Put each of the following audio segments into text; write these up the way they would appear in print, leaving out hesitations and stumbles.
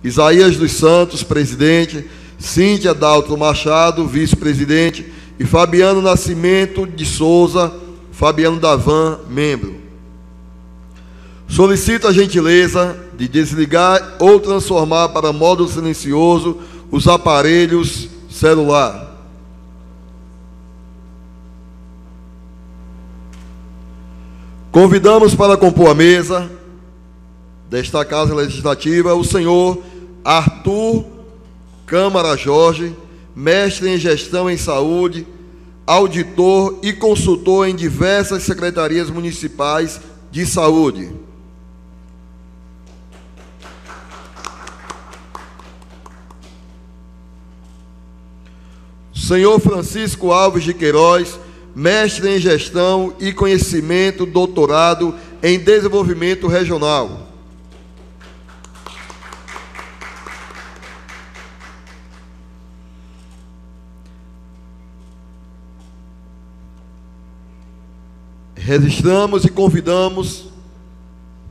Isaías dos Santos, presidente, Cíntia Dalto Machado, vice-presidente, e Fabiano Nascimento de Souza, Fabiano Davan, membro. Solicito a gentileza de desligar ou transformar para modo silencioso os aparelhos celular. Convidamos para compor a mesa desta Casa Legislativa o senhor Arthur Câmara Jorge, mestre em Gestão em Saúde, auditor e consultor em diversas secretarias municipais de saúde. Senhor Francisco Alves de Queiroz, mestre em Gestão e Conhecimento, doutorado em Desenvolvimento Regional. Registramos e convidamos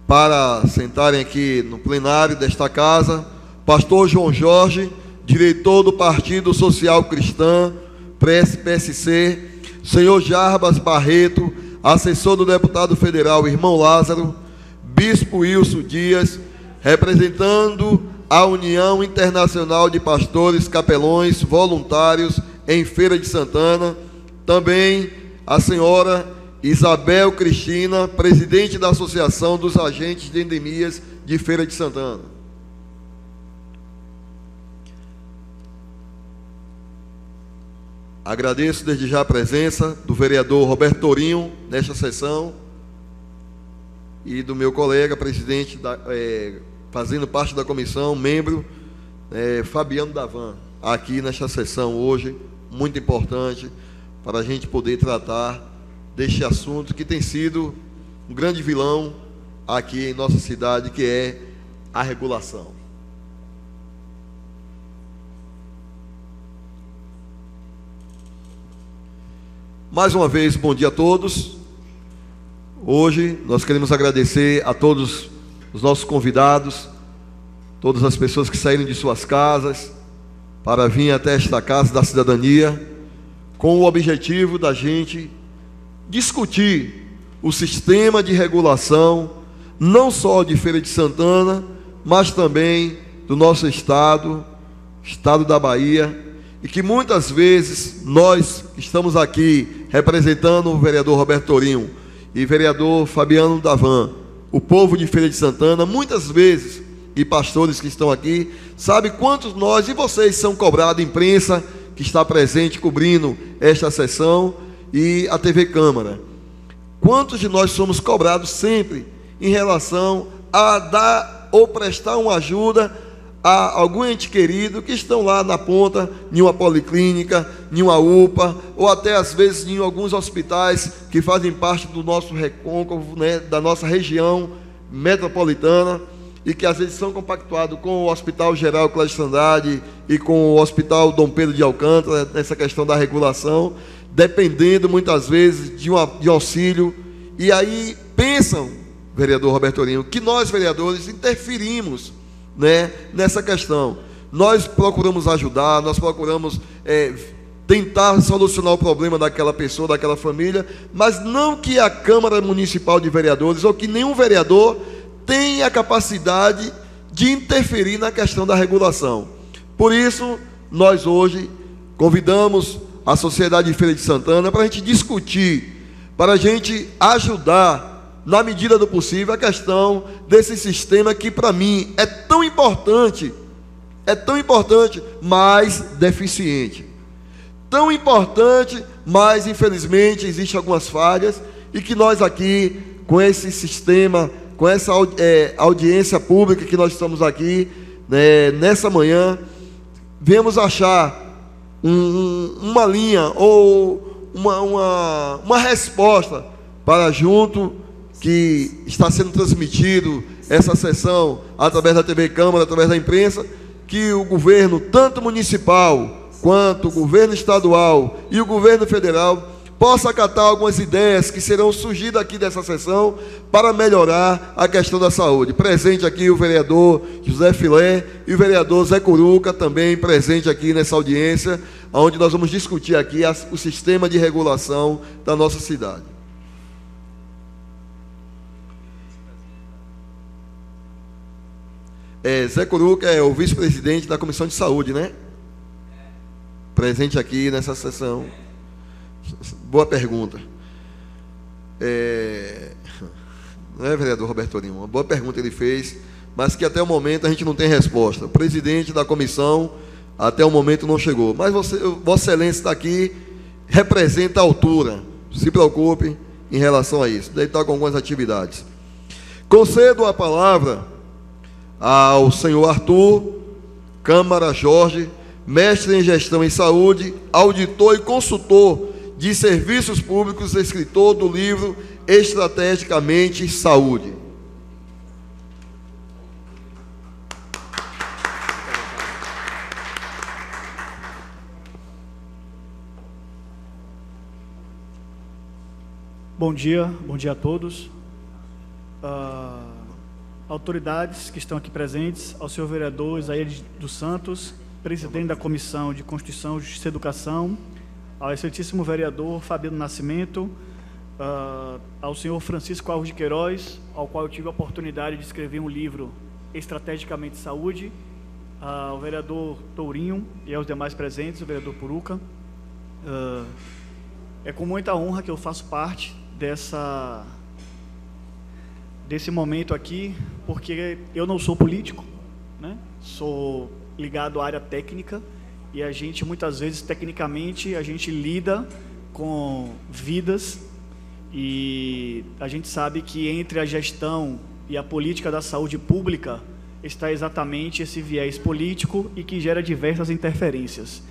para sentarem aqui no plenário desta casa, pastor João Jorge, diretor do Partido Social Cristão, PSC, senhor Jarbas Barreto, assessor do deputado federal irmão Lázaro, bispo Wilson Dias, representando a União Internacional de Pastores Capelões Voluntários em Feira de Santana, também a senhora Isabel Cristina, presidente da Associação dos Agentes de Endemias de Feira de Santana. Agradeço desde já a presença do vereador Roberto Tourinho nesta sessão e do meu colega, presidente, fazendo parte da comissão, membro, Fabiano Davan, aqui nesta sessão hoje, muito importante para a gente poder tratar deste assunto que tem sido um grande vilão aqui em nossa cidade, que é a regulação. Mais uma vez, bom dia a todos. Hoje nós queremos agradecer a todos os nossos convidados, todas as pessoas que saíram de suas casas para vir até esta Casa da Cidadania, com o objetivo da gente discutir o sistema de regulação, não só de Feira de Santana, mas também do nosso estado da Bahia, e que muitas vezes nós que estamos aqui representando o vereador Roberto Tourinho e vereador Fabiano Davan, o povo de Feira de Santana, muitas vezes, e pastores que estão aqui, sabe quantos nós e vocês são cobrados, imprensa que está presente cobrindo esta sessão e a TV Câmara. Quantos de nós somos cobrados sempre em relação a dar ou prestar uma ajuda a algum ente querido que estão lá na ponta, em uma policlínica, em uma UPA, ou até às vezes em alguns hospitais que fazem parte do nosso recôncavo, né, da nossa região metropolitana, e que às vezes são compactuados com o Hospital Geral Cláudio Andrade e com o Hospital Dom Pedro de Alcântara, nessa questão da regulação, dependendo muitas vezes de auxílio. E aí pensam, vereador Roberto Tourinho, que nós vereadores interferimos, né, nessa questão. Nós procuramos ajudar, nós procuramos tentar solucionar o problema daquela pessoa, daquela família, mas não que a Câmara Municipal de Vereadores ou que nenhum vereador tenha a capacidade de interferir na questão da regulação. Por isso, nós hoje convidamos a sociedade de Feira de Santana para a gente discutir, para a gente ajudar, na medida do possível, a questão desse sistema que, para mim, é tão importante, mas deficiente. Tão importante, mas, infelizmente, existem algumas falhas, e que nós aqui, com esse sistema, com essa audiência pública que nós estamos aqui, né, nessa manhã, viemos achar uma linha ou uma resposta para junto que está sendo transmitido essa sessão através da TV Câmara, através da imprensa, que o governo, tanto municipal quanto o governo estadual e o governo federal, possa acatar algumas ideias que serão surgidas aqui dessa sessão para melhorar a questão da saúde. Presente aqui o vereador José Filé e o vereador Zé Curuca, também presente aqui nessa audiência, onde nós vamos discutir aqui o sistema de regulação da nossa cidade. Zé Curuca é o vice-presidente da Comissão de Saúde, né? Presente aqui nessa sessão. Boa pergunta. Não é, vereador Roberto Torinho? Uma boa pergunta ele fez, mas que até o momento a gente não tem resposta. O presidente da comissão, até o momento, não chegou. Mas Vossa Excelência está aqui, representa a altura. Se preocupe em relação a isso. Deve estar com algumas atividades. Concedo a palavra ao senhor Arthur Câmara Jorge, mestre em gestão em saúde, auditor e consultor de serviços públicos, escritor do livro Estrategicamente Saúde. Bom dia a todos. Autoridades que estão aqui presentes, ao senhor vereador Isaías dos Santos, presidente da Comissão de Constituição, Justiça e Educação, ao excelentíssimo vereador Fabiano Nascimento, ao senhor Francisco Alves de Queiroz, ao qual eu tive a oportunidade de escrever um livro, Estrategicamente Saúde, ao vereador Tourinho e aos demais presentes, o vereador Puruca. É com muita honra que eu faço parte desse momento aqui, porque eu não sou político, né? Sou ligado à área técnica, e a gente, muitas vezes, tecnicamente, a gente lida com vidas, e a gente sabe que entre a gestão e a política da saúde pública está exatamente esse viés político e que gera diversas interferências.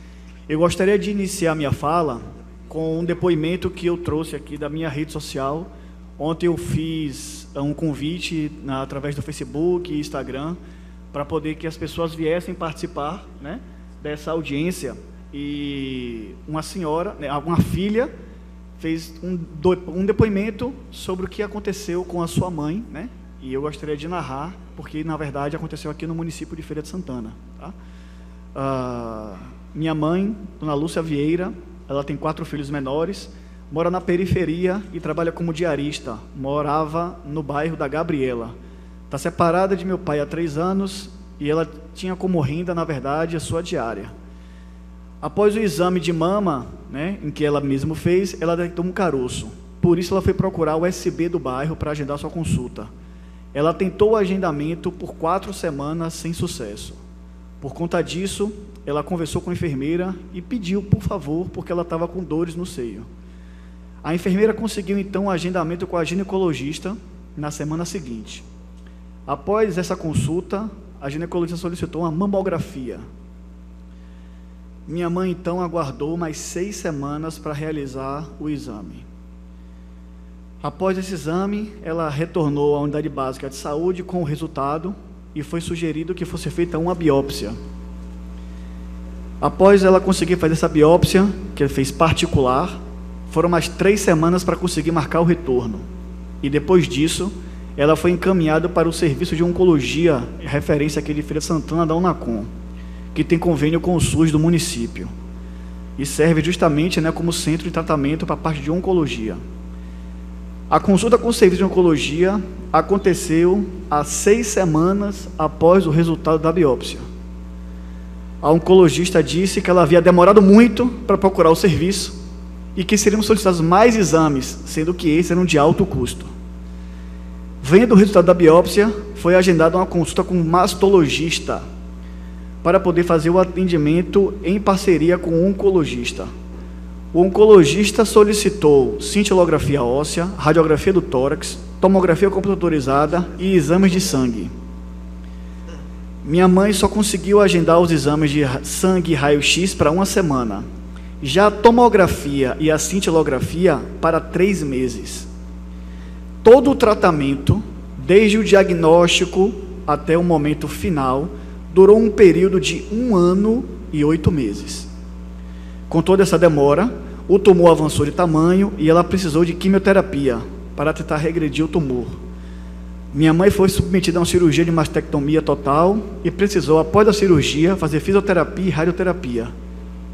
Eu gostaria de iniciar minha fala com um depoimento que eu trouxe aqui da minha rede social. Ontem eu fiz um convite através do Facebook e Instagram para poder que as pessoas viessem participar, né, dessa audiência, e uma senhora, né, uma filha, fez um depoimento sobre o que aconteceu com a sua mãe, né, e eu gostaria de narrar, porque na verdade aconteceu aqui no município de Feira de Santana, tá? Minha mãe, dona Lúcia Vieira, ela tem 4 filhos menores, mora na periferia e trabalha como diarista. Morava no bairro da Gabriela. Está separada de meu pai há 3 anos e ela tinha como renda, na verdade, a sua diária. Após o exame de mama, né, em que ela mesma fez, ela detectou um caroço. Por isso, ela foi procurar o SB do bairro para agendar sua consulta. Ela tentou o agendamento por 4 semanas sem sucesso. Por conta disso, ela conversou com a enfermeira e pediu, por favor, porque ela estava com dores no seio. A enfermeira conseguiu, então, um agendamento com a ginecologista na semana seguinte. Após essa consulta, a ginecologista solicitou uma mamografia. Minha mãe, então, aguardou mais 6 semanas para realizar o exame. Após esse exame, ela retornou à unidade básica de saúde com o resultado e foi sugerido que fosse feita uma biópsia. Após ela conseguir fazer essa biópsia, que ela fez particular, foram mais 3 semanas para conseguir marcar o retorno. E depois disso, ela foi encaminhada para o serviço de oncologia, referência aqui de Feira de Santana, da Unacom, que tem convênio com o SUS do município. E serve justamente, né, como centro de tratamento para a parte de oncologia. A consulta com o serviço de oncologia aconteceu há 6 semanas após o resultado da biópsia. A oncologista disse que ela havia demorado muito para procurar o serviço e que seriam solicitados mais exames, sendo que esses eram de alto custo. Vendo o resultado da biópsia, foi agendada uma consulta com um mastologista para poder fazer o atendimento em parceria com o oncologista. O oncologista solicitou cintilografia óssea, radiografia do tórax, tomografia computadorizada e exames de sangue. Minha mãe só conseguiu agendar os exames de sangue e raio-x para 1 semana. Já a tomografia e a cintilografia para 3 meses. Todo o tratamento, desde o diagnóstico até o momento final, durou um período de 1 ano e 8 meses. Com toda essa demora, O tumor avançou de tamanho e ela precisou de quimioterapia para tentar regredir o tumor. Minha mãe foi submetida a uma cirurgia de mastectomia total e precisou, após a cirurgia, fazer fisioterapia e radioterapia.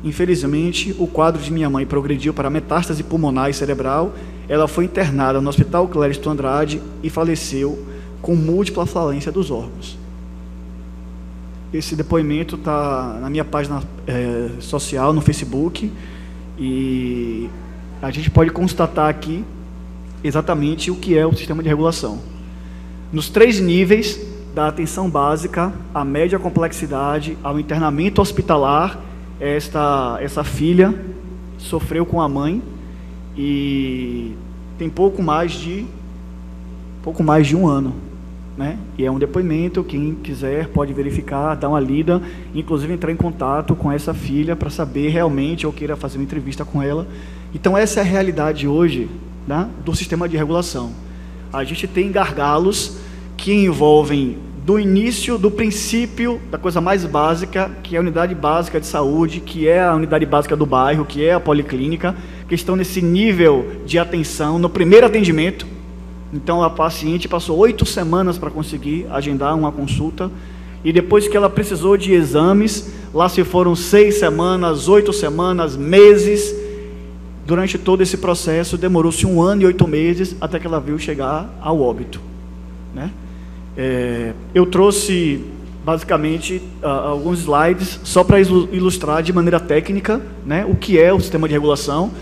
Infelizmente, o quadro de minha mãe progrediu para metástase pulmonar e cerebral. Ela foi internada no Hospital Clériston Andrade e faleceu com múltipla falência dos órgãos. Esse depoimento está na minha página social, no Facebook, e a gente pode constatar aqui exatamente o que é o sistema de regulação. Nos 3 níveis, da atenção básica, à média complexidade, ao internamento hospitalar, essa filha sofreu com a mãe e tem pouco mais de 1 ano, né? E é um depoimento, quem quiser pode verificar, dar uma lida, inclusive entrar em contato com essa filha para saber realmente, ou queira fazer uma entrevista com ela. Então essa é a realidade hoje, né, do sistema de regulação. A gente tem gargalos que envolvem do início, do princípio, da coisa mais básica, que é a unidade básica de saúde, que é a unidade básica do bairro, que é a policlínica, que estão nesse nível de atenção, no primeiro atendimento. Então, a paciente passou 8 semanas para conseguir agendar uma consulta, e depois que ela precisou de exames, lá se foram 6 semanas, 8 semanas, meses. Durante todo esse processo, demorou-se 1 ano e 8 meses, até que ela viu chegar ao óbito, né? Eu trouxe, basicamente, alguns slides, só para ilustrar de maneira técnica, né, o que é o sistema de regulação.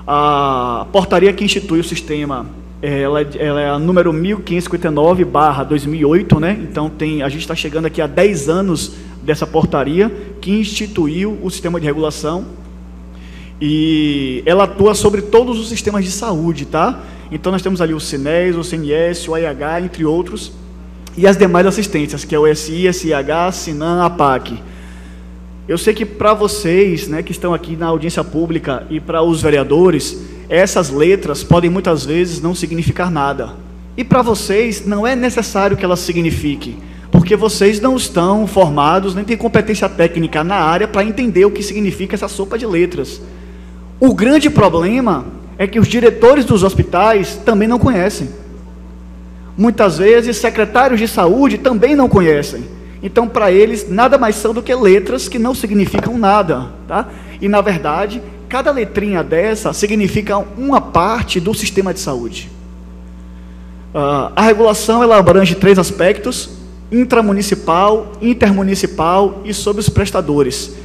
A portaria que institui o sistema, ela é a número 1559/2008, né? Então, a gente está chegando aqui a 10 anos dessa portaria, que instituiu o sistema de regulação, e ela atua sobre todos os sistemas de saúde, tá? Então, nós temos ali o CNES, o CNS, o AIH, entre outros, e as demais assistências, que é o SI, SIH, SINAM, APAC. Eu sei que para vocês, né, que estão aqui na audiência pública, e para os vereadores, essas letras podem muitas vezes não significar nada. E para vocês não é necessário que elas signifiquem, porque vocês não estão formados, nem têm competência técnica na área para entender o que significa essa sopa de letras. O grande problema é que os diretores dos hospitais também não conhecem. Muitas vezes, secretários de saúde também não conhecem. Então, para eles, nada mais são do que letras que não significam nada, tá? E, na verdade, cada letrinha dessa significa uma parte do sistema de saúde. A regulação, ela abrange 3 aspectos: intramunicipal, intermunicipal e sobre os prestadores.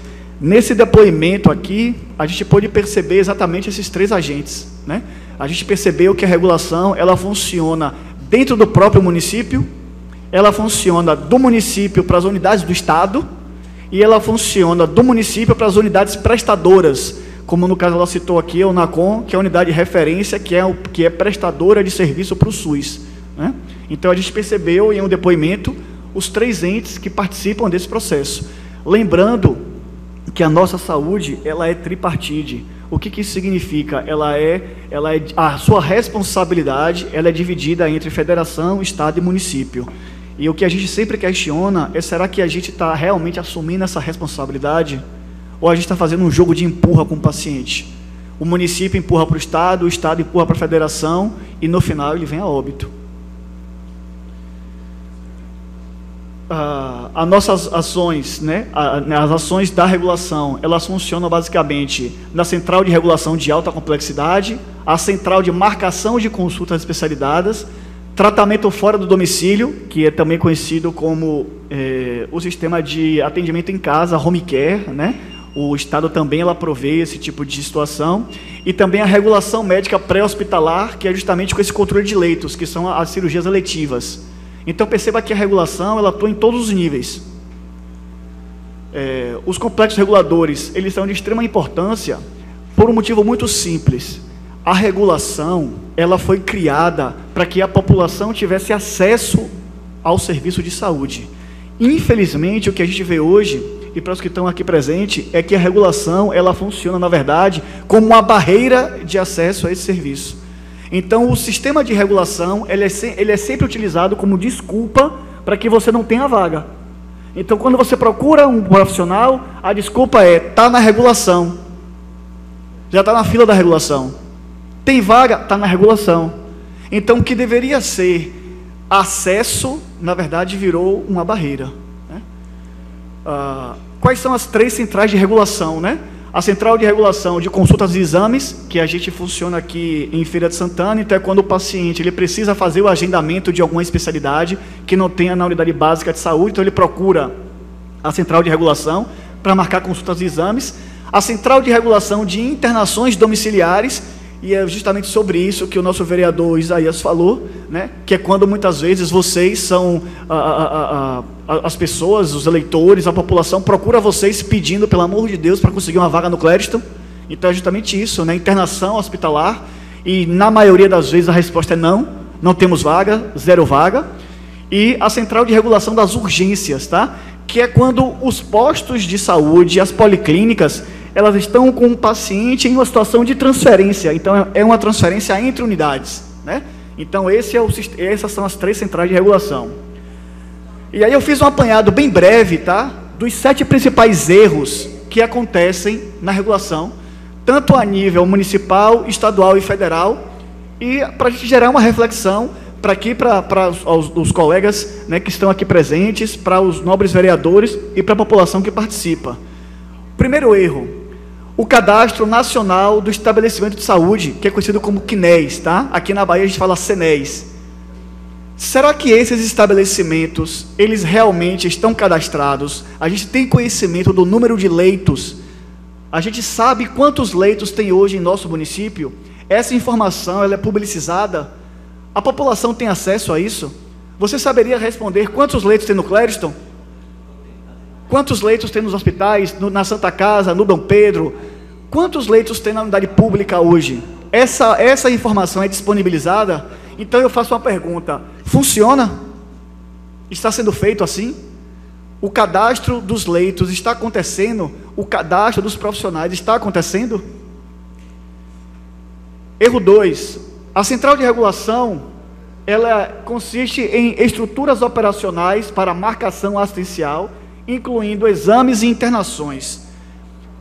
Nesse depoimento aqui, a gente pode perceber exatamente esses 3 agentes, né? A gente percebeu que a regulação, ela funciona dentro do próprio município, ela funciona do município para as unidades do Estado, e ela funciona do município para as unidades prestadoras, como no caso ela citou aqui, o NACOM, que é a unidade de referência, que é prestadora de serviço para o SUS, né? Então, a gente percebeu em um depoimento os 3 entes que participam desse processo. Lembrando que a nossa saúde, ela é tripartite. O que isso significa? A sua responsabilidade, ela é dividida entre federação, estado e município. E o que a gente sempre questiona é: será que a gente está realmente assumindo essa responsabilidade? Ou a gente está fazendo um jogo de empurra com o paciente? O município empurra para o estado empurra para a federação, e no final ele vem a óbito. As nossas ações, né, as ações da regulação, elas funcionam basicamente na central de regulação de alta complexidade, a central de marcação de consultas especializadas, tratamento fora do domicílio, que é também conhecido como o sistema de atendimento em casa, home care, né? O Estado também provê esse tipo de situação, e também a regulação médica pré-hospitalar, que é justamente com esse controle de leitos, que são as cirurgias eletivas. Então, perceba que a regulação, ela atua em todos os níveis. Os complexos reguladores, eles são de extrema importância por um motivo muito simples. A regulação, ela foi criada para que a população tivesse acesso ao serviço de saúde. Infelizmente, o que a gente vê hoje, e para os que estão aqui presentes, é que a regulação, ela funciona, na verdade, como uma barreira de acesso a esse serviço. Então, o sistema de regulação, ele é sempre utilizado como desculpa para que você não tenha vaga. Então, quando você procura um profissional, a desculpa é: está na regulação. já está na fila da regulação. Tem vaga? Está na regulação. Então, o que deveria ser acesso, na verdade, virou uma barreira, né? Quais são as 3 centrais de regulação, né? A central de regulação de consultas e exames, que a gente funciona aqui em Feira de Santana. Então, é quando o paciente ele precisa fazer o agendamento de alguma especialidade que não tenha na unidade básica de saúde, então ele procura a central de regulação para marcar consultas e exames. A central de regulação de internações domiciliares, e é justamente sobre isso que o nosso vereador Isaías falou, né? Que é quando muitas vezes vocês são, as pessoas, os eleitores, a população procura vocês pedindo, pelo amor de Deus, para conseguir uma vaga no Clériston. Então é justamente isso, né? Internação hospitalar, e na maioria das vezes a resposta é não, não temos vaga, 0 vaga. E a central de regulação das urgências, tá? Que é quando os postos de saúde, as policlínicas, elas estão com um paciente em uma situação de transferência. Então, é uma transferência entre unidades, né? Então, essas são as 3 centrais de regulação. E aí eu fiz um apanhado bem breve, tá? Dos 7 principais erros que acontecem na regulação, tanto a nível municipal, estadual e federal, e para a gente gerar uma reflexão para os colegas, né, que estão aqui presentes, para os nobres vereadores e para a população que participa. Primeiro erro: o Cadastro Nacional do Estabelecimento de Saúde, que é conhecido como CNES, tá? Aqui na Bahia a gente fala CNES. Será que esses estabelecimentos, eles realmente estão cadastrados? A gente tem conhecimento do número de leitos? A gente sabe quantos leitos tem hoje em nosso município? Essa informação, ela é publicizada? A população tem acesso a isso? Você saberia responder quantos leitos tem no Clériston? Quantos leitos tem nos hospitais, na Santa Casa, no Dom Pedro? Quantos leitos tem na unidade pública hoje? Essa informação é disponibilizada? Então eu faço uma pergunta: funciona? Está sendo feito assim? O cadastro dos leitos está acontecendo? O cadastro dos profissionais está acontecendo? Erro 2. A central de regulação, ela consiste em estruturas operacionais para marcação assistencial, incluindo exames e internações.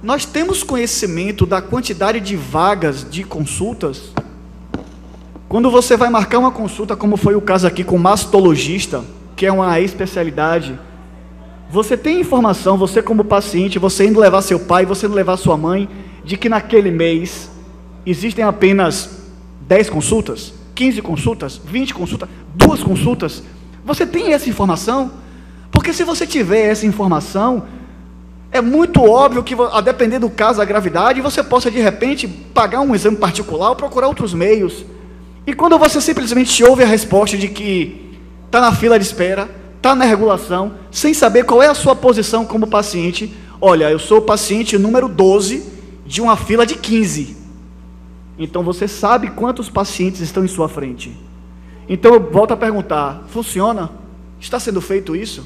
Nós temos conhecimento da quantidade de vagas de consultas? Quando você vai marcar uma consulta, como foi o caso aqui com o mastologista, que é uma especialidade, você tem informação, você como paciente, você indo levar seu pai, você indo levar sua mãe, de que naquele mês existem apenas 10 consultas, 15 consultas, 20 consultas, 2 consultas? Você tem essa informação? Porque se você tiver essa informação, é muito óbvio que, a depender do caso, a gravidade, você possa de repente pagar um exame particular ou procurar outros meios. E quando você simplesmente ouve a resposta de que está na fila de espera, está na regulação, sem saber qual é a sua posição como paciente: olha, eu sou o paciente número 12 de uma fila de 15. Então você sabe quantos pacientes estão em sua frente. Então eu volto a perguntar: funciona? Está sendo feito isso?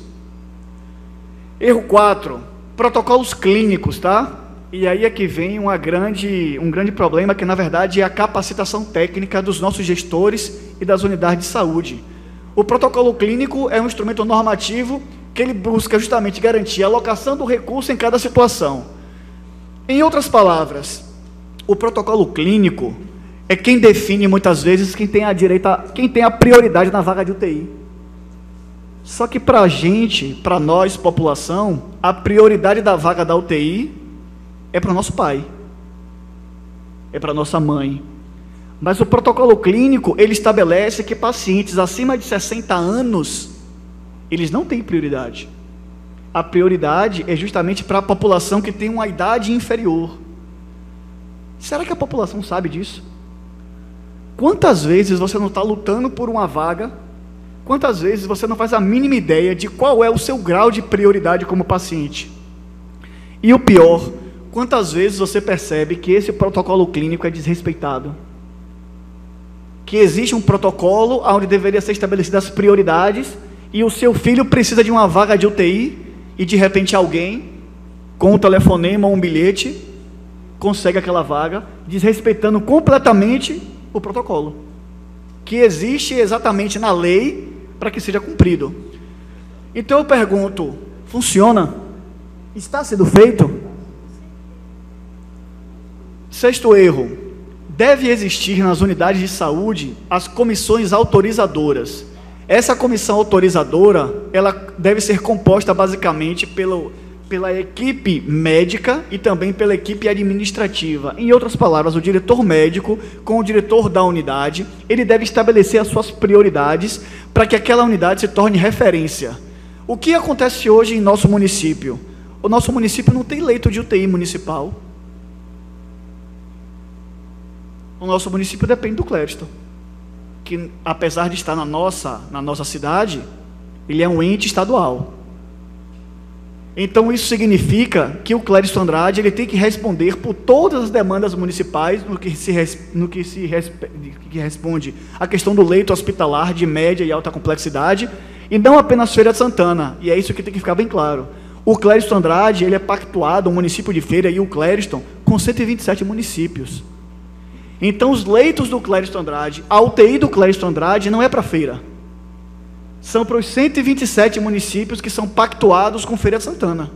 Erro 4, protocolos clínicos, tá? E aí é que vem um grande problema, que na verdade é a capacitação técnica dos nossos gestores e das unidades de saúde. O protocolo clínico é um instrumento normativo que ele busca justamente garantir a alocação do recurso em cada situação. Em outras palavras, o protocolo clínico é quem define muitas vezes quem tem a prioridade na vaga de UTI. Só que para a gente, para nós, população, a prioridade da vaga da UTI é para o nosso pai, é para a nossa mãe. Mas o protocolo clínico, ele estabelece que pacientes acima de 60 anos, eles não têm prioridade. A prioridade é justamente para a população que tem uma idade inferior. Será que a população sabe disso? Quantas vezes você não está lutando por uma vaga? Quantas vezes você não faz a mínima ideia de qual é o seu grau de prioridade como paciente? E o pior, quantas vezes você percebe que esse protocolo clínico é desrespeitado? Que existe um protocolo onde deveria ser estabelecidas as prioridades, e o seu filho precisa de uma vaga de UTI, e de repente alguém, com um telefonema ou um bilhete, consegue aquela vaga, desrespeitando completamente o protocolo, que existe exatamente na lei para que seja cumprido. Então eu pergunto: funciona? Está sendo feito? Sexto erro: deve existir nas unidades de saúde as comissões autorizadoras. Essa comissão autorizadora, ela deve ser composta basicamente pela equipe médica e também pela equipe administrativa. Em outras palavras, o diretor médico com o diretor da unidade, ele deve estabelecer as suas prioridades para que aquela unidade se torne referência. O que acontece hoje em nosso município? O nosso município não tem leito de UTI municipal. O nosso município depende do Clériston, que apesar de estar na nossa cidade, ele é um ente estadual. Então isso significa que o Clériston Andrade ele tem que responder por todas as demandas municipais no que responde a questão do leito hospitalar de média e alta complexidade, e não apenas Feira de Santana, e é isso que tem que ficar bem claro. O Clériston Andrade ele é pactuado, o município de Feira e o Clériston, com 127 municípios. Então os leitos do Clériston Andrade, a UTI do Clériston Andrade não é para Feira. São para os 127 municípios que são pactuados com Feira de Santana.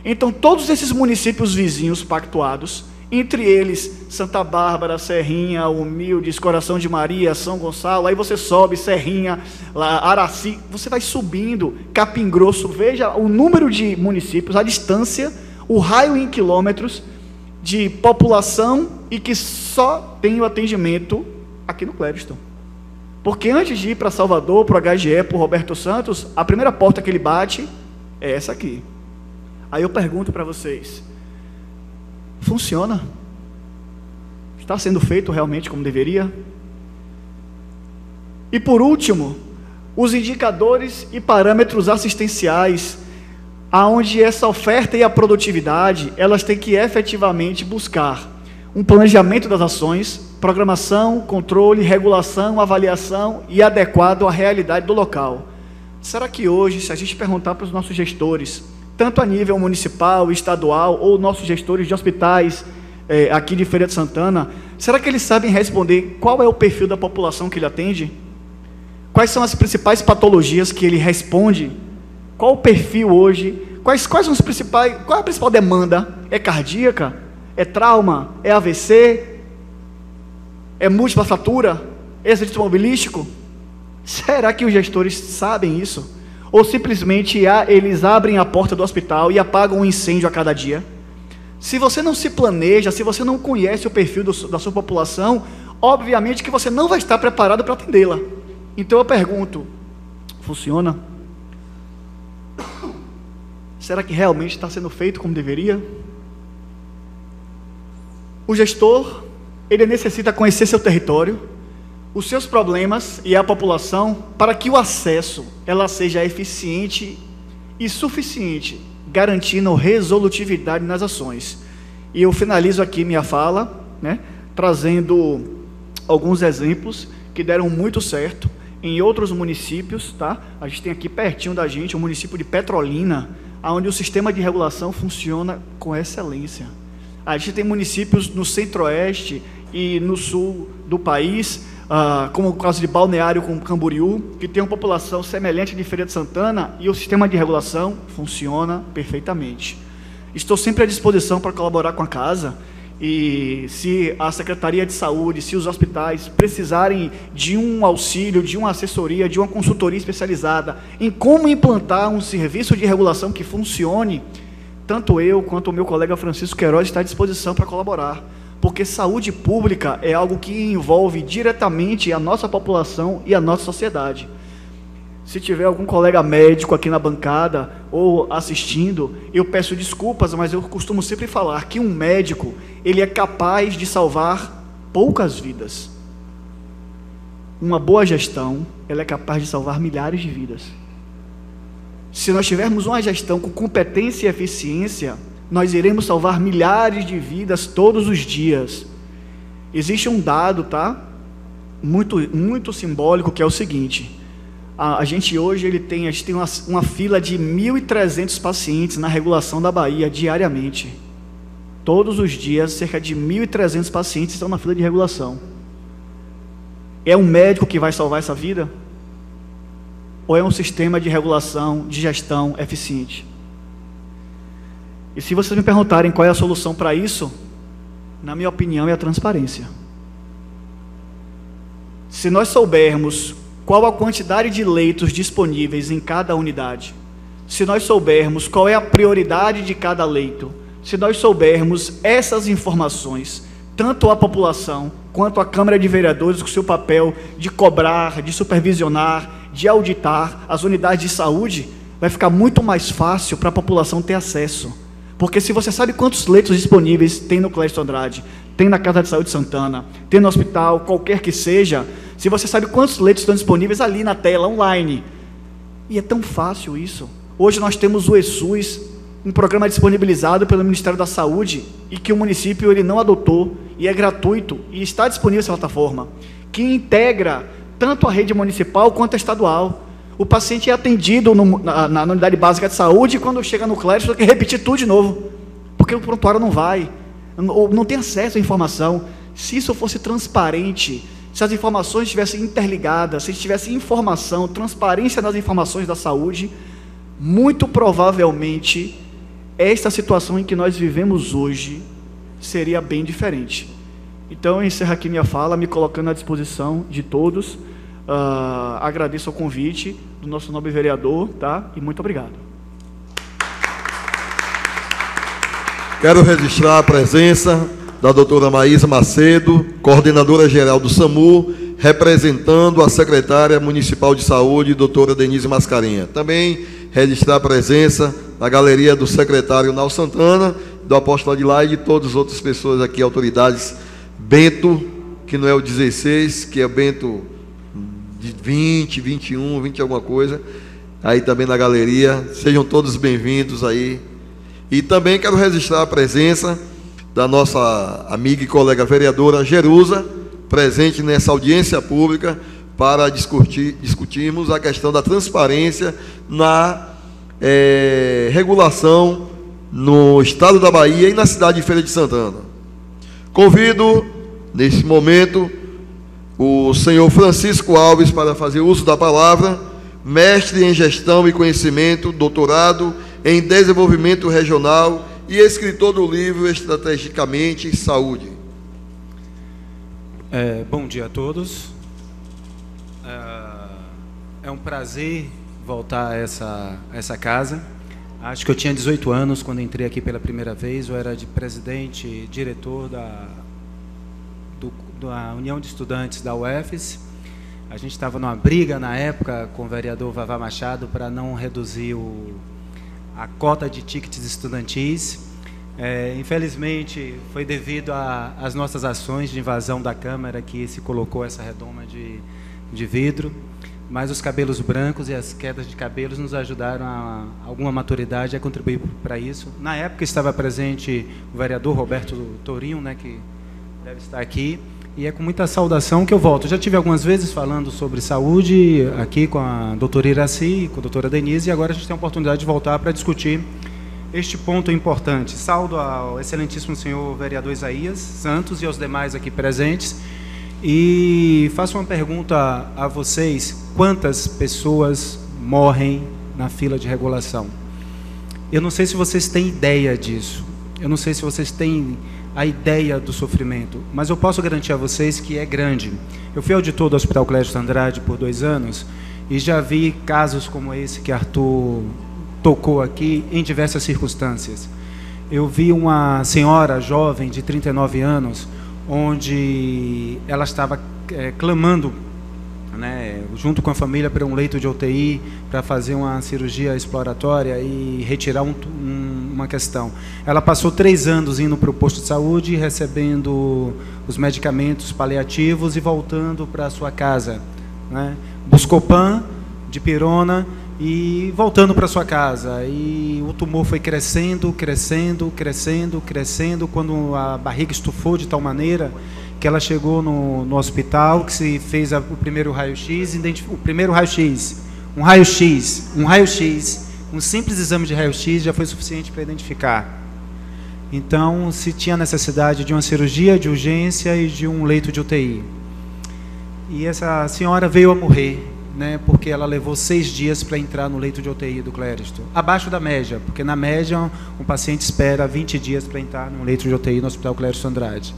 Então todos esses municípios vizinhos pactuados, entre eles Santa Bárbara, Serrinha, Humildes, Coração de Maria, São Gonçalo, aí você sobe Serrinha, Araci, você vai subindo, Capim Grosso, veja o número de municípios, a distância, o raio em quilômetros de população e que só tem o atendimento aqui no Clériston. Porque antes de ir para Salvador, para o HGE, para o Roberto Santos, a primeira porta que ele bate é essa aqui. Aí eu pergunto para vocês, funciona? Está sendo feito realmente como deveria? E por último, os indicadores e parâmetros assistenciais, aonde essa oferta e a produtividade, elas têm que efetivamente buscar um planejamento das ações, programação, controle, regulação, avaliação e adequado à realidade do local. Será que hoje, se a gente perguntar para os nossos gestores, tanto a nível municipal, estadual, ou nossos gestores de hospitais aqui de Feira de Santana, será que eles sabem responder qual é o perfil da população que ele atende? Quais são as principais patologias que ele responde? Qual o perfil hoje? Quais são os principais? Qual é a principal demanda? É cardíaca? É trauma? É AVC? É múltipla fratura? É acidente automobilístico? Será que os gestores sabem isso? Ou simplesmente eles abrem a porta do hospital e apagam um incêndio a cada dia? Se você não se planeja, se você não conhece o perfil da sua população, obviamente que você não vai estar preparado para atendê-la. Então eu pergunto, funciona? Será que realmente está sendo feito como deveria? O gestor, ele necessita conhecer seu território, os seus problemas e a população, para que o acesso ela seja eficiente e suficiente, garantindo resolutividade nas ações. E eu finalizo aqui minha fala, trazendo alguns exemplos que deram muito certo em outros municípios, tá? A gente tem aqui pertinho da gente o município de Petrolina, onde o sistema de regulação funciona com excelência. A gente tem municípios no centro-oeste e no sul do país, como o caso de Balneário com Camboriú, que tem uma população semelhante de Feira de Santana e o sistema de regulação funciona perfeitamente. Estou sempre à disposição para colaborar com a casa e se a Secretaria de Saúde, se os hospitais precisarem de um auxílio, de uma assessoria, de uma consultoria especializada em como implantar um serviço de regulação que funcione, tanto eu quanto o meu colega Francisco Queiroz está à disposição para colaborar, porque saúde pública é algo que envolve diretamente a nossa população e a nossa sociedade. Se tiver algum colega médico aqui na bancada ou assistindo, eu peço desculpas, mas eu costumo sempre falar que um médico, ele é capaz de salvar poucas vidas. Uma boa gestão, ela é capaz de salvar milhares de vidas. Se nós tivermos uma gestão com competência e eficiência, nós iremos salvar milhares de vidas todos os dias. Existe um dado, muito simbólico, que é o seguinte: a gente hoje tem uma fila de 1.300 pacientes na regulação da Bahia diariamente. Todos os dias, cerca de 1.300 pacientes estão na fila de regulação. É um médico que vai salvar essa vida? Ou é um sistema de regulação, de gestão eficiente? E se vocês me perguntarem qual é a solução para isso, na minha opinião, é a transparência. Se nós soubermos qual a quantidade de leitos disponíveis em cada unidade, se nós soubermos qual é a prioridade de cada leito, se nós soubermos essas informações, tanto a população quanto a Câmara de Vereadores, com o seu papel de cobrar, de supervisionar, de auditar as unidades de saúde, vai ficar muito mais fácil para a população ter acesso. Porque se você sabe quantos leitos disponíveis tem no Clécio Andrade, tem na Casa de Saúde Santana, tem no hospital, qualquer que seja, se você sabe quantos leitos estão disponíveis ali na tela, online, e é tão fácil isso. Hoje nós temos o ESUS, um programa disponibilizado pelo Ministério da Saúde e que o município ele não adotou, e é gratuito, e está disponível essa plataforma, que integra tanto a rede municipal quanto a estadual. O paciente é atendido na unidade básica de saúde, e quando chega no Clécio, tem que repetir tudo de novo, porque o prontuário não vai, não tem acesso à informação. Se isso fosse transparente, se as informações estivessem interligadas, se tivesse informação, transparência nas informações da saúde, muito provavelmente esta situação em que nós vivemos hoje seria bem diferente. Então eu encerro aqui minha fala, me colocando à disposição de todos. Agradeço o convite do nosso nobre vereador, tá? E muito obrigado. Quero registrar a presença da doutora Maísa Macedo, coordenadora geral do SAMU, representando a secretária municipal de saúde, doutora Denise Mascarenha. Também registrar a presença da galeria do secretário Nau Santana, do apóstolo Adilai e de todas as outras pessoas aqui, autoridades. Bento, que não é o 16, que é Bento de 20, 21, 20 alguma coisa, aí também na galeria. Sejam todos bem-vindos aí. E também quero registrar a presença da nossa amiga e colega vereadora Jerusa, presente nessa audiência pública para discutirmos a questão da transparência na regulação no estado da Bahia e na cidade de Feira de Santana. Convido, nesse momento, o senhor Francisco Alves para fazer uso da palavra, mestre em gestão e conhecimento, doutorado em desenvolvimento regional e escritor do livro Estrategicamente Saúde. Bom dia a todos. É um prazer voltar a essa casa. Acho que eu tinha 18 anos quando entrei aqui pela primeira vez. Eu era presidente, diretor da União de Estudantes da UFES. A gente estava numa briga na época com o vereador Vavá Machado para não reduzir a cota de tickets estudantis. Infelizmente, foi devido às nossas ações de invasão da Câmara que se colocou essa redoma de vidro, mas os cabelos brancos e as quedas de cabelos nos ajudaram a alguma maturidade a contribuir para isso. Na época estava presente o vereador Roberto Tourinho, né, que deve estar aqui, e é com muita saudação que eu volto. Eu já tive algumas vezes falando sobre saúde aqui com a doutora Iraci, com a doutora Denise, e agora a gente tem a oportunidade de voltar para discutir este ponto importante. Saldo ao excelentíssimo senhor vereador Isaías Santos e aos demais aqui presentes, e faço uma pergunta a vocês: quantas pessoas morrem na fila de regulação? Eu não sei se vocês têm ideia disso, eu não sei se vocês têm a ideia do sofrimento, mas eu posso garantir a vocês que é grande. Eu fui auditor do Hospital Clécio Andrade por 2 anos e já vi casos como esse que Arthur tocou aqui em diversas circunstâncias. Eu vi uma senhora jovem de 39 anos, onde ela estava clamando, né, junto com a família, para um leito de UTI, para fazer uma cirurgia exploratória e retirar uma questão. Ela passou 3 anos indo para o posto de saúde, recebendo os medicamentos paliativos e voltando para a sua casa, né? Buscopan, dipirona, e voltando para sua casa. E o tumor foi crescendo, crescendo, crescendo, crescendo, quando a barriga estufou de tal maneira que ela chegou no hospital, que se fez o primeiro raio-x, um raio-x, um simples exame de raio-x já foi suficiente para identificar. Então, se tinha necessidade de uma cirurgia de urgência e de um leito de UTI. E essa senhora veio a morrer né, porque ela levou 6 dias para entrar no leito de UTI do Cléristo. Abaixo da média, porque na média um paciente espera 20 dias para entrar no leito de UTI no Hospital Cléristo Andrade.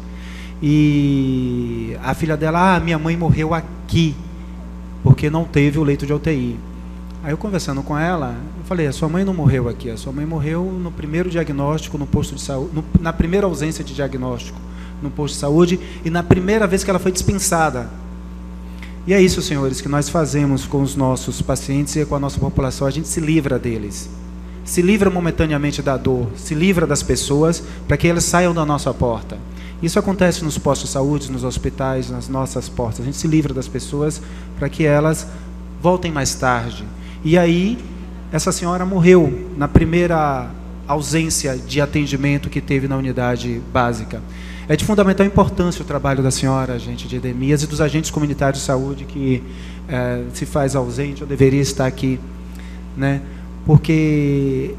E a filha dela, minha mãe morreu aqui, porque não teve o leito de UTI. Aí eu conversando com ela, eu falei, a sua mãe não morreu aqui, a sua mãe morreu no primeiro diagnóstico no posto de saúde, na primeira ausência de diagnóstico no posto de saúde e na primeira vez que ela foi dispensada. E é isso, senhores, que nós fazemos com os nossos pacientes e com a nossa população, a gente se livra deles. Se livra momentaneamente da dor, se livra das pessoas para que elas saiam da nossa porta. Isso acontece nos postos de saúde, nos hospitais, nas nossas portas. A gente se livra das pessoas para que elas voltem mais tarde. E aí, essa senhora morreu na primeira ausência de atendimento que teve na unidade básica. É de fundamental importância o trabalho da senhora, agente de Edemias, e dos agentes comunitários de saúde que se faz ausente ou deveria estar aqui, né? Porque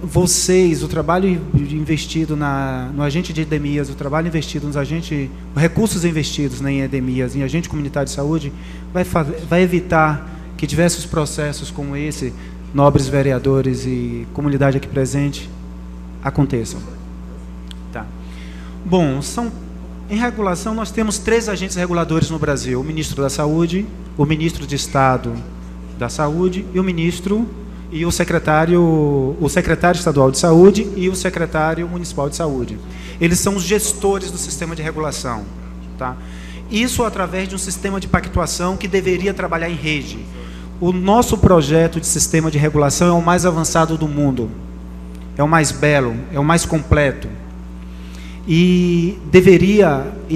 vocês, o trabalho investido no agente de Edemias, o trabalho investido nos agentes, recursos investidos em Edemias, em agente comunitário de saúde, vai evitar que diversos processos como esse, nobres vereadores e comunidade aqui presente, aconteçam. Tá. Bom, em regulação nós temos 3 agentes reguladores no Brasil: o ministro da Saúde, o ministro de Estado da Saúde e o secretário estadual de saúde e o secretário municipal de saúde. Eles são os gestores do sistema de regulação, tá? Isso através de um sistema de pactuação que deveria trabalhar em rede. O nosso projeto de sistema de regulação é o mais avançado do mundo, é o mais belo, é o mais completo. E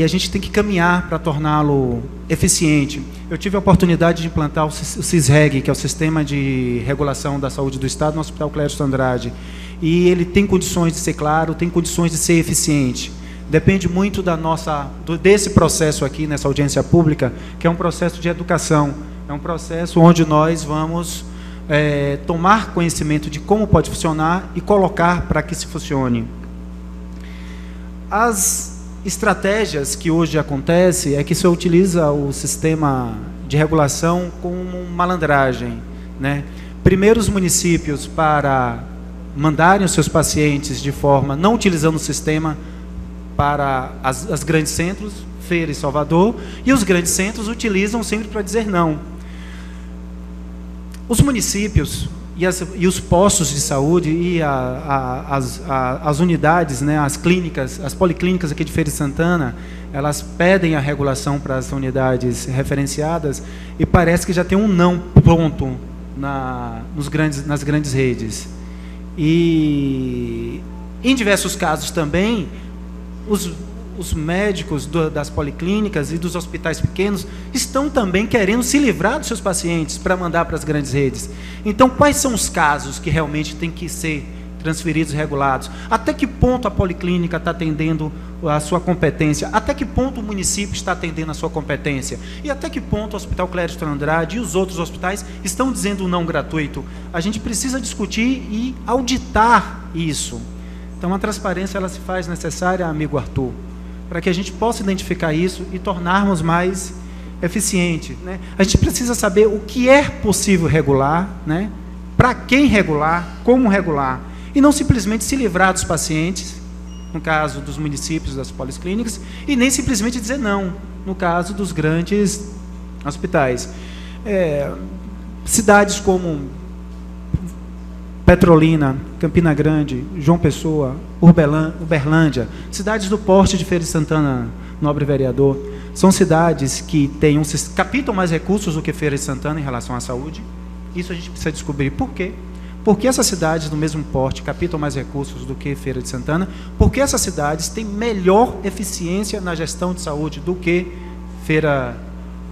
a gente tem que caminhar para torná-lo eficiente. Eu tive a oportunidade de implantar o SISREG, que é o Sistema de Regulação da Saúde do Estado, no Hospital Cléristo Andrade. E ele tem condições de ser claro, tem condições de ser eficiente. Depende muito desse processo aqui, nessa audiência pública, que é um processo de educação. É um processo onde nós vamos tomar conhecimento de como pode funcionar e colocar para que se funcione. As estratégias que hoje acontecem é que se utiliza o sistema de regulação como malandragem, né? Primeiro os municípios para mandarem os seus pacientes de forma, não utilizando o sistema, para as grandes centros, Feira e Salvador, e os grandes centros utilizam sempre para dizer não. Os municípios e os postos de saúde e as unidades, né, as clínicas, as policlínicas aqui de Feira de Santana, elas pedem a regulação para as unidades referenciadas e parece que já tem um não pronto nas grandes redes. E em diversos casos também, os médicos das policlínicas e dos hospitais pequenos estão também querendo se livrar dos seus pacientes para mandar para as grandes redes. Então, quais são os casos que realmente têm que ser transferidos e regulados? Até que ponto a policlínica está atendendo a sua competência? Até que ponto o município está atendendo a sua competência? E até que ponto o Hospital Cléristo Andrade e os outros hospitais estão dizendo o não gratuito? A gente precisa discutir e auditar isso. Então, a transparência ela se faz necessária, amigo Arthur, para que a gente possa identificar isso e tornarmos mais eficiente, né? A gente precisa saber o que é possível regular, né? Para quem regular, como regular, e não simplesmente se livrar dos pacientes, no caso dos municípios, das policlínicas, e nem simplesmente dizer não, no caso dos grandes hospitais. Cidades como Petrolina, Campina Grande, João Pessoa, Uberlândia, cidades do porte de Feira de Santana, nobre vereador, são cidades que captam mais recursos do que Feira de Santana em relação à saúde. Isso a gente precisa descobrir por quê. Por que essas cidades do mesmo porte captam mais recursos do que Feira de Santana? Porque essas cidades têm melhor eficiência na gestão de saúde do que Feira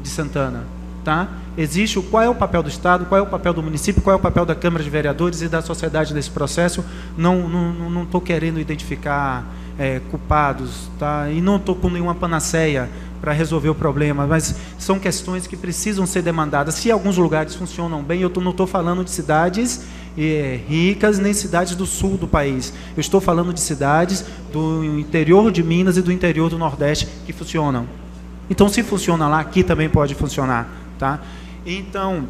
de Santana, tá? Existe qual é o papel do Estado, qual é o papel do município, qual é o papel da Câmara de Vereadores e da sociedade nesse processo. Não estou querendo identificar culpados, tá? E não estou com nenhuma panaceia para resolver o problema, mas são questões que precisam ser demandadas. Se alguns lugares funcionam bem, eu não estou falando de cidades ricas, nem cidades do sul do país. Eu estou falando de cidades do interior de Minas e do interior do Nordeste que funcionam. Então, se funciona lá, aqui também pode funcionar, tá? Então,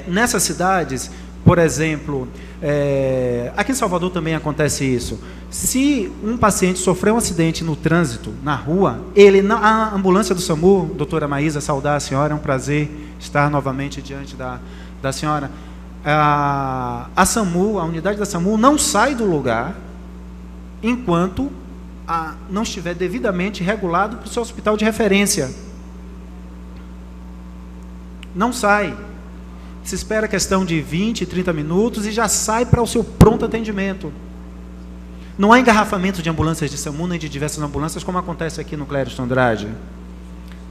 nessas cidades, por exemplo, aqui em Salvador também acontece isso. Se um paciente sofreu um acidente no trânsito, na rua, a ambulância do SAMU, doutora Maísa, saudar a senhora, é um prazer estar novamente diante da senhora. A SAMU, a unidade da SAMU, não sai do lugar enquanto não estiver devidamente regulado para o seu hospital de referência. Não sai. Se espera questão de 20, 30 minutos e já sai para o seu pronto atendimento. Não há engarrafamento de ambulâncias de SAMU nem de diversas ambulâncias, como acontece aqui no Clériston Andrade,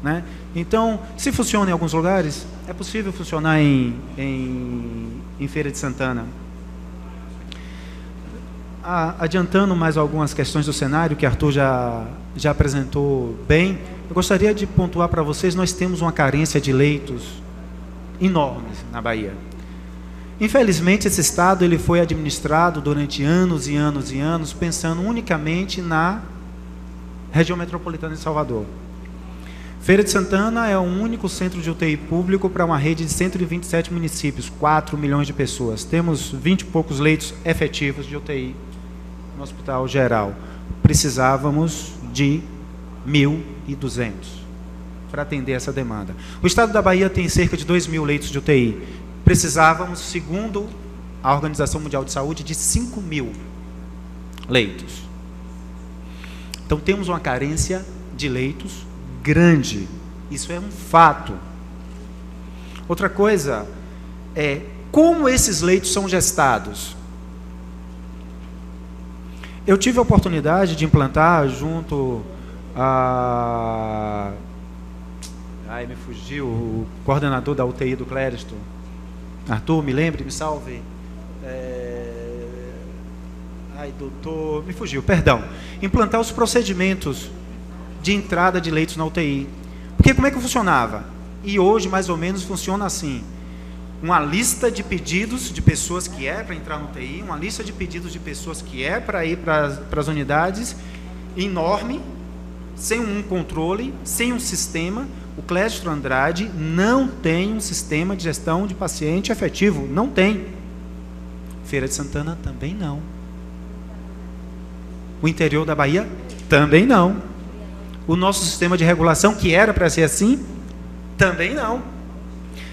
né? Então, se funciona em alguns lugares, é possível funcionar em Feira de Santana. Adiantando mais algumas questões do cenário, que Arthur já apresentou bem, eu gostaria de pontuar para vocês, nós temos uma carência de leitos enormes na Bahia. Infelizmente, esse estado ele foi administrado durante anos e anos e anos, pensando unicamente na região metropolitana de Salvador. Feira de Santana é o único centro de UTI público para uma rede de 127 municípios, 4 milhões de pessoas. Temos 20 e poucos leitos efetivos de UTI no hospital geral. Precisávamos de 1.200 para atender essa demanda. O estado da Bahia tem cerca de 2.000 leitos de UTI. Precisávamos, segundo a Organização Mundial de Saúde, de 5.000 leitos. Então, temos uma carência de leitos grande. Isso é um fato. Outra coisa é como esses leitos são gestados. Eu tive a oportunidade de implantar junto a... me fugiu o coordenador da UTI do Clériston. Arthur, me lembre, me salve. Doutor, me fugiu, perdão. Implantar os procedimentos de entrada de leitos na UTI. Porque como é que funcionava? E hoje, mais ou menos, funciona assim. Uma lista de pedidos de pessoas que para entrar no UTI, uma lista de pedidos de pessoas que para ir para as unidades, enorme, sem um controle, sem um sistema. O Clériston Andrade não tem um sistema de gestão de paciente efetivo. Não tem. Feira de Santana também não. O interior da Bahia também não. O nosso sistema de regulação, que era para ser assim, também não.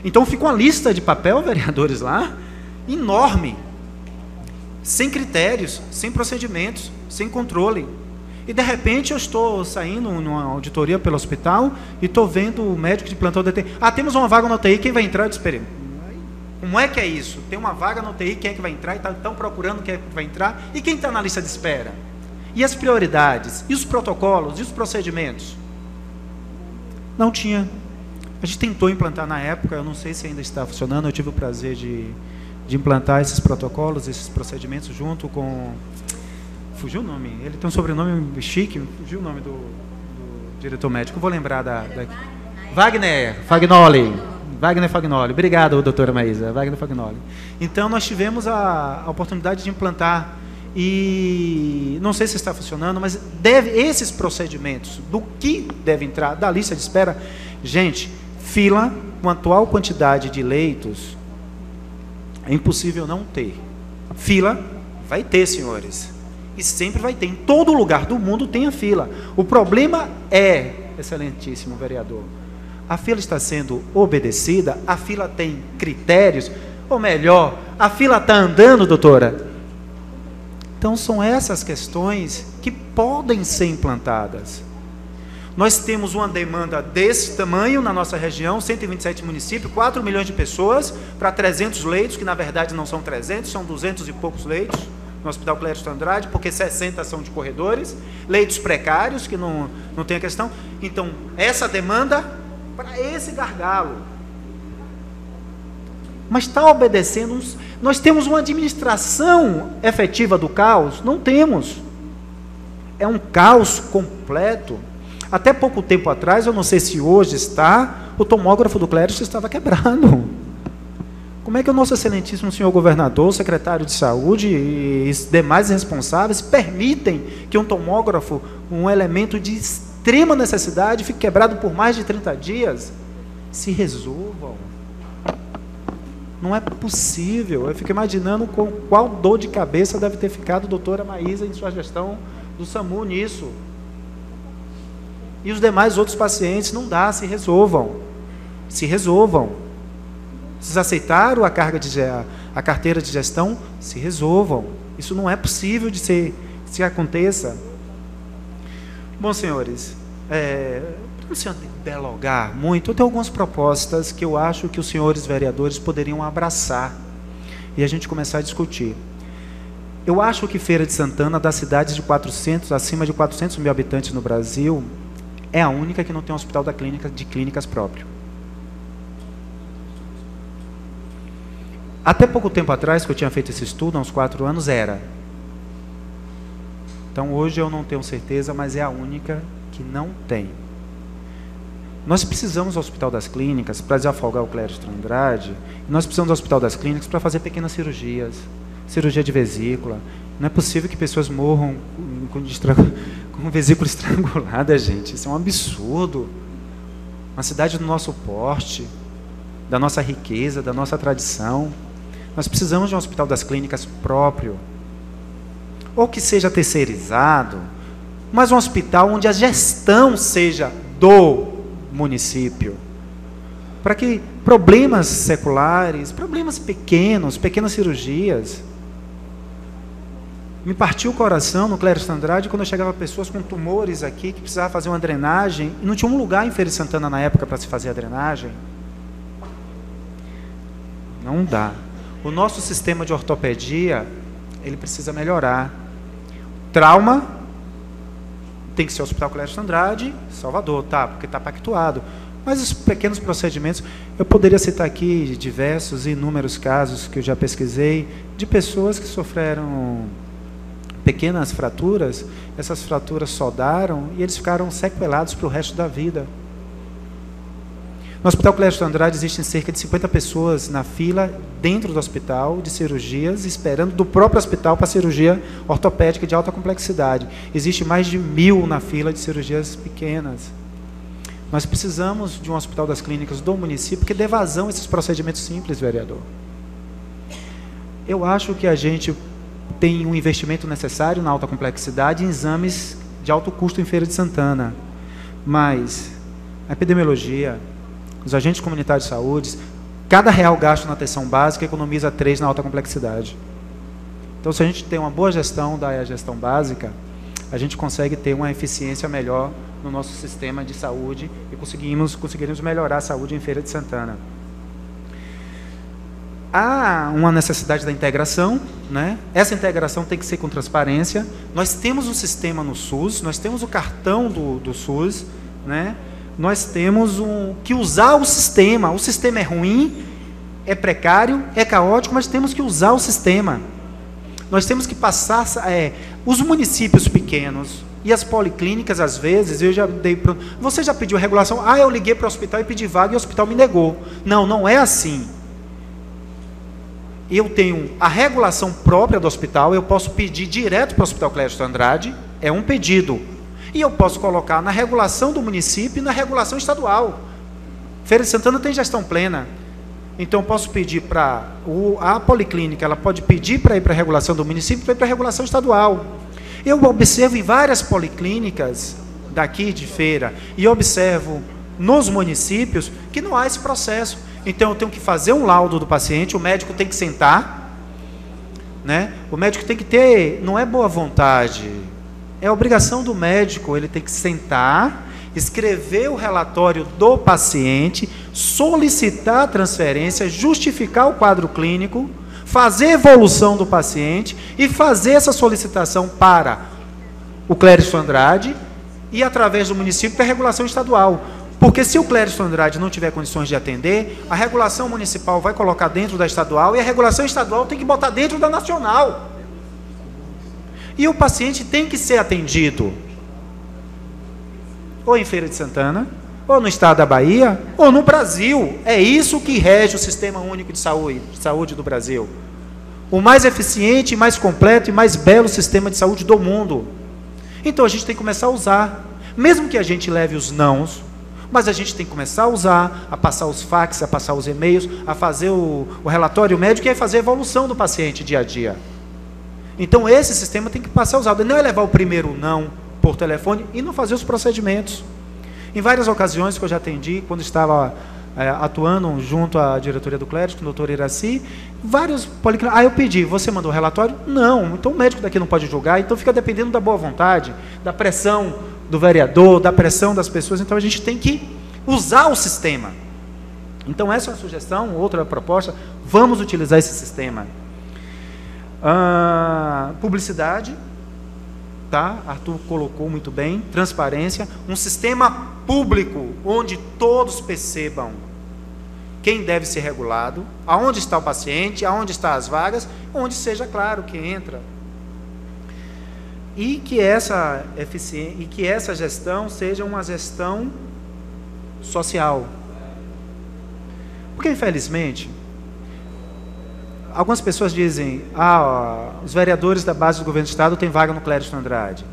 Então fica uma lista de papel, vereadores, lá, enorme, sem critérios, sem procedimentos, sem controle. E de repente eu estou saindo numa auditoria pelo hospital e estou vendo o médico de plantão da UTI. Temos uma vaga na UTI, quem vai entrar? Eu disse, como é que é isso? Tem uma vaga na UTI, quem é que vai entrar? E estão procurando quem é que vai entrar. E quem está na lista de espera? E as prioridades? E os protocolos? E os procedimentos? Não tinha. A gente tentou implantar na época, eu não sei se ainda está funcionando, eu tive o prazer de implantar esses protocolos, esses procedimentos junto com... Fugiu o nome, ele tem um sobrenome chique, fugiu o nome do diretor médico, vou lembrar Wagner Fagnoli, obrigado, doutora Maísa, Wagner Fagnoli. Então, nós tivemos a oportunidade de implantar, e não sei se está funcionando, mas esses procedimentos, do que deve entrar, da lista de espera, gente, fila, com a atual quantidade de leitos, é impossível não ter. Fila, vai ter, senhores. E sempre vai ter, em todo lugar do mundo tem a fila. O problema é, excelentíssimo vereador, a fila está sendo obedecida, a fila tem critérios, ou melhor, a fila está andando, doutora? Então são essas questões que podem ser implantadas. Nós temos uma demanda desse tamanho na nossa região, 127 municípios, 4 milhões de pessoas, para 300 leitos, que na verdade não são 300, são 200 e poucos leitos, no Hospital Clériston Andrade, porque 60 são de corredores, leitos precários, que não tem a questão. Então, essa demanda para esse gargalo. Mas está obedecendo, nós temos uma administração efetiva do caos? Não temos. É um caos completo. Até pouco tempo atrás, eu não sei se hoje está, o tomógrafo do Clériston estava quebrado. Como é que o nosso excelentíssimo senhor governador, secretário de saúde e demais responsáveis permitem que um tomógrafo, um elemento de extrema necessidade, fique quebrado por mais de 30 dias? Se resolvam. Não é possível. Eu fico imaginando com qual dor de cabeça deve ter ficado a doutora Maísa em sua gestão do SAMU nisso. E os demais outros pacientes, não dá, se resolvam. Se resolvam. Vocês aceitaram a carteira de gestão? Se resolvam. Isso não é possível de se aconteça. Bom, senhores, para não se delongar muito, eu tenho algumas propostas que eu acho que os senhores vereadores poderiam abraçar e a gente começar a discutir. Eu acho que Feira de Santana, das cidades de acima de 400 mil habitantes no Brasil, é a única que não tem um hospital de clínicas próprio. Até pouco tempo atrás, que eu tinha feito esse estudo, há uns 4 anos, era. Então, hoje eu não tenho certeza, mas é a única que não tem. Nós precisamos do Hospital das Clínicas para desafogar o Clériston Andrade, e nós precisamos do Hospital das Clínicas para fazer pequenas cirurgias, cirurgia de vesícula. Não é possível que pessoas morram com vesícula estrangulada, gente. Isso é um absurdo. Uma cidade do nosso porte, da nossa riqueza, da nossa tradição. Nós precisamos de um Hospital das Clínicas próprio, ou que seja terceirizado, mas um hospital onde a gestão seja do município, para que problemas seculares, problemas pequenos, pequenas cirurgias. Me partiu o coração no Clériston Andrade quando eu chegava pessoas com tumores aqui que precisavam fazer uma drenagem e não tinha um lugar em Feira de Santana na época para se fazer a drenagem. Não dá. O nosso sistema de ortopedia, ele precisa melhorar. Trauma, tem que ser o Hospital Clériston Andrade, Salvador, tá, porque está pactuado. Mas os pequenos procedimentos, eu poderia citar aqui diversos e inúmeros casos que eu já pesquisei, de pessoas que sofreram pequenas fraturas, essas fraturas soldaram e eles ficaram sequelados para o resto da vida. No Hospital Clériston Andrade existem cerca de 50 pessoas na fila dentro do hospital de cirurgias, esperando do próprio hospital para cirurgia ortopédica de alta complexidade. Existe mais de 1000 na fila de cirurgias pequenas. Nós precisamos de um Hospital das Clínicas do município que dê vazão a esses procedimentos simples, vereador. Eu acho que a gente tem um investimento necessário na alta complexidade em exames de alto custo em Feira de Santana. Mas a epidemiologia, os agentes comunitários de saúde, cada real gasto na atenção básica economiza 3 na alta complexidade. Então, se a gente tem uma boa gestão da gestão básica, a gente consegue ter uma eficiência melhor no nosso sistema de saúde e conseguiremos melhorar a saúde em Feira de Santana. Há uma necessidade da integração, né? Essa integração tem que ser com transparência. Nós temos um sistema no SUS, nós temos o cartão do SUS, né? Nós temos que usar o sistema. O sistema é ruim, é precário, é caótico, mas temos que usar o sistema. Nós temos que passar... os municípios pequenos e as policlínicas, às vezes, eu já dei... Você já pediu regulação? Ah, eu liguei para o hospital e pedi vaga e o hospital me negou. Não, não é assim. Eu tenho a regulação própria do hospital, eu posso pedir direto para o Hospital Clériston Andrade, é um pedido. E eu posso colocar na regulação do município e na regulação estadual. Feira de Santana tem gestão plena. Então, eu posso pedir para a policlínica, ela pode pedir para ir para a regulação do município, para ir para a regulação estadual. Eu observo em várias policlínicas daqui de Feira, e observo nos municípios, que não há esse processo. Então, eu tenho que fazer um laudo do paciente, o médico tem que sentar, né? O médico tem que ter, não é boa vontade, é obrigação do médico, ele tem que sentar, escrever o relatório do paciente, solicitar a transferência, justificar o quadro clínico, fazer a evolução do paciente e fazer essa solicitação para o Clériston Andrade e, através do município, para a regulação estadual. Porque se o Clériston Andrade não tiver condições de atender, a regulação municipal vai colocar dentro da estadual e a regulação estadual tem que botar dentro da nacional. E o paciente tem que ser atendido ou em Feira de Santana, ou no estado da Bahia, ou no Brasil. É isso que rege o Sistema Único de Saúde do Brasil. O mais eficiente, mais completo e mais belo sistema de saúde do mundo. Então a gente tem que começar a usar. Mesmo que a gente leve os nãos, Mas a gente tem que começar a usar, a passar os fax, a passar os e-mails, a fazer o relatório médico e a fazer a evolução do paciente dia a dia. Então esse sistema tem que passar a usar. Não é levar o primeiro não por telefone e não fazer os procedimentos. Em várias ocasiões que eu já atendi, quando estava atuando junto à diretoria do Clérix, com o doutor Iraci, vários policlínicos. Eu pedi, você mandou o relatório? Não, então o médico daqui não pode julgar, então fica dependendo da boa vontade, da pressão do vereador, da pressão das pessoas. Então a gente tem que usar o sistema. Então essa é uma sugestão, outra proposta, vamos utilizar esse sistema. Publicidade, tá? Arthur colocou muito bem, transparência, um sistema público onde todos percebam quem deve ser regulado, aonde está o paciente, aonde estão as vagas, onde seja claro que entra. E que essa gestão seja uma gestão social. Porque, infelizmente, algumas pessoas dizem, os vereadores da base do governo do Estado têm vaga no Clérix Andrade.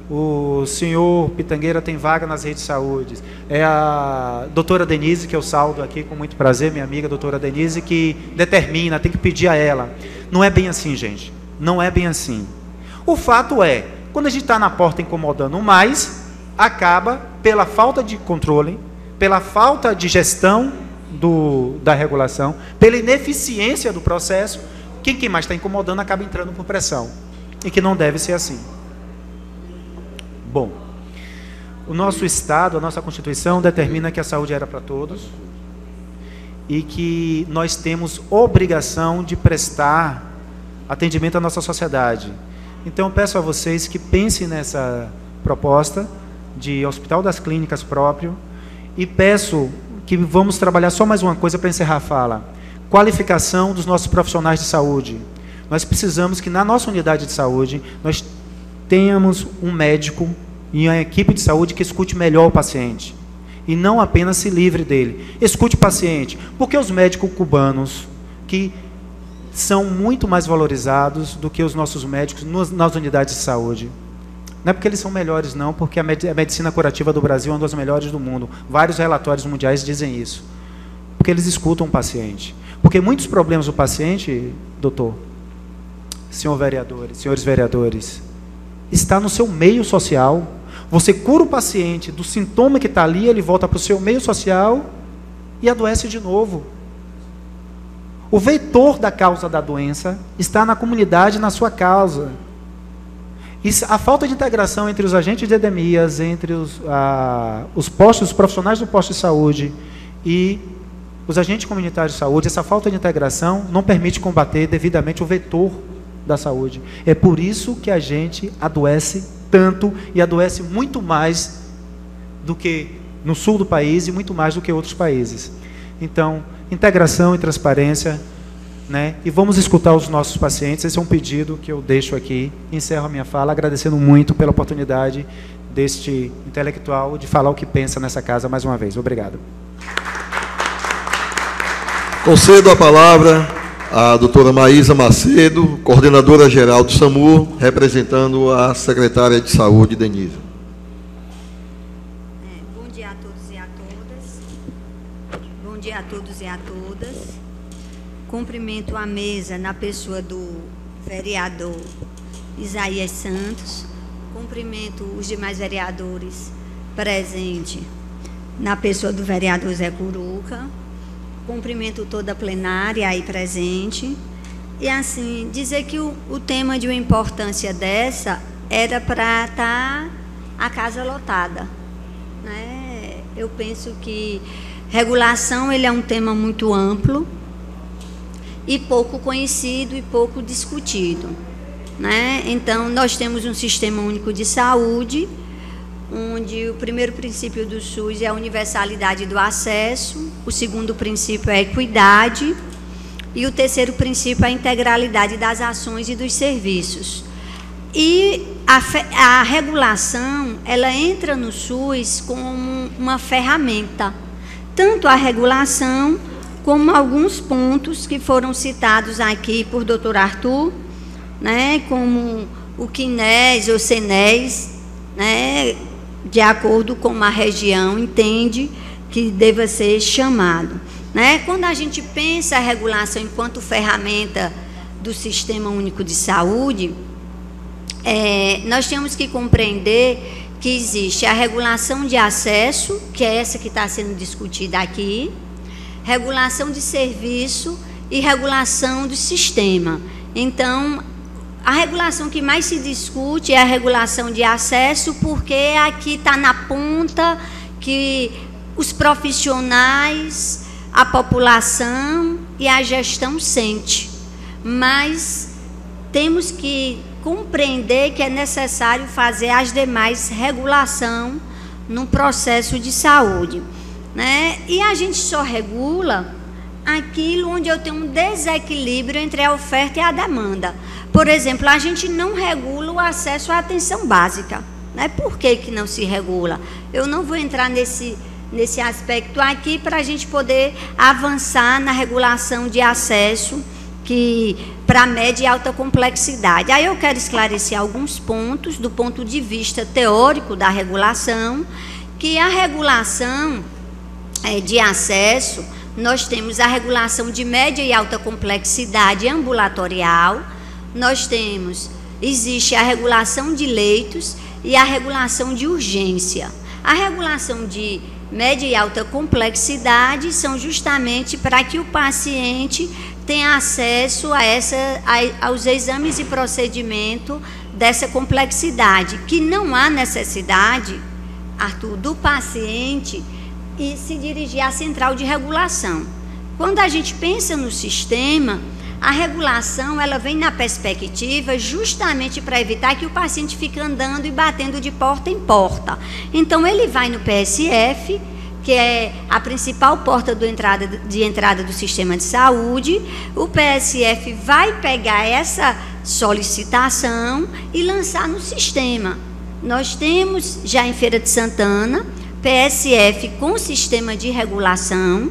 O senhor Pitangueira tem vaga nas redes de saúde. É a doutora Denise, que eu saldo aqui com muito prazer, minha amiga doutora Denise, que determina, tem que pedir a ela. Não é bem assim, gente. Não é bem assim. O fato é, quando a gente está na porta incomodando mais, acaba, pela falta de controle, pela falta de gestão da regulação, pela ineficiência do processo, quem mais está incomodando acaba entrando por pressão. E que não deve ser assim. Bom, o nosso Estado, a nossa Constituição determina que a saúde era para todos e que nós temos obrigação de prestar atendimento à nossa sociedade. Então, eu peço a vocês que pensem nessa proposta de Hospital das Clínicas próprio e peço que vamos trabalhar só mais uma coisa para encerrar a fala. Qualificação dos nossos profissionais de saúde. Nós precisamos que na nossa unidade de saúde nós tenhamos um médico e uma equipe de saúde que escute melhor o paciente. E não apenas se livre dele. Escute o paciente. Porque os médicos cubanos, que são muito mais valorizados do que os nossos médicos nas unidades de saúde. Não é porque eles são melhores, não, porque a medicina curativa do Brasil é uma das melhores do mundo. Vários relatórios mundiais dizem isso. Porque eles escutam o paciente. Porque muitos problemas do paciente, doutor, senhores vereadores, está no seu meio social. Você cura o paciente do sintoma que está ali, ele volta para o seu meio social e adoece de novo. O vetor da causa da doença está na comunidade, na sua causa. E a falta de integração entre os agentes de endemias, entre os profissionais do posto de saúde e os agentes comunitários de saúde, essa falta de integração não permite combater devidamente o vetor da saúde. É por isso que a gente adoece tanto e adoece muito mais do que no sul do país e muito mais do que outros países. Então, integração e transparência, né? E vamos escutar os nossos pacientes. Esse é um pedido que eu deixo aqui. Encerro a minha fala agradecendo muito pela oportunidade deste intelectual de falar o que pensa nessa casa mais uma vez. Obrigado. Concedo a palavra à doutora Maísa Macedo, coordenadora geral do SAMU, representando a secretária de Saúde, Denise. Bom dia a todos e a todas. Bom dia a todos e a todas. Cumprimento a mesa na pessoa do vereador Isaías Santos. Cumprimento os demais vereadores presentes na pessoa do vereador Zé Curuca. Cumprimento toda a plenária aí presente. E, assim, dizer que o tema de uma importância dessa era para estar a casa lotada, né? Eu penso que regulação ele é um tema muito amplo e pouco conhecido e pouco discutido, né? Então, nós temos um sistema único de saúde, onde o primeiro princípio do SUS é a universalidade do acesso, o segundo princípio é a equidade e o terceiro princípio é a integralidade das ações e dos serviços. E a regulação, ela entra no SUS como uma ferramenta, tanto a regulação como alguns pontos que foram citados aqui por Dr. Arthur, né, como o CNES ou CNES, né, de acordo com a região, entende que deva ser chamado, né? Quando a gente pensa a regulação enquanto ferramenta do Sistema Único de Saúde, nós temos que compreender que existe a regulação de acesso, que é essa que está sendo discutida aqui, regulação de serviço e regulação do sistema. Então, a regulação que mais se discute é a regulação de acesso, porque aqui está na ponta que os profissionais, a população e a gestão sente. Mas temos que compreender que é necessário fazer as demais regulação no processo de saúde, né? E a gente só regula aquilo onde eu tenho um desequilíbrio entre a oferta e a demanda. Por exemplo, a gente não regula o acesso à atenção básica, né? Por que não se regula? Eu não vou entrar nesse aspecto aqui para a gente poder avançar na regulação de acesso para média e alta complexidade. Aí eu quero esclarecer alguns pontos do ponto de vista teórico da regulação, que a regulação de acesso, nós temos a regulação de média e alta complexidade ambulatorial, existe a regulação de leitos e a regulação de urgência. A regulação de média e alta complexidade são justamente para que o paciente tenha acesso aos exames e procedimento dessa complexidade, que não há necessidade, Arthur, do paciente e se dirigir à central de regulação. Quando a gente pensa no sistema, a regulação ela vem na perspectiva justamente para evitar que o paciente fique andando e batendo de porta em porta. Então, ele vai no PSF, que é a principal porta de entrada do sistema de saúde. O PSF vai pegar essa solicitação e lançar no sistema. Nós temos já em Feira de Santana, PSF com sistema de regulação,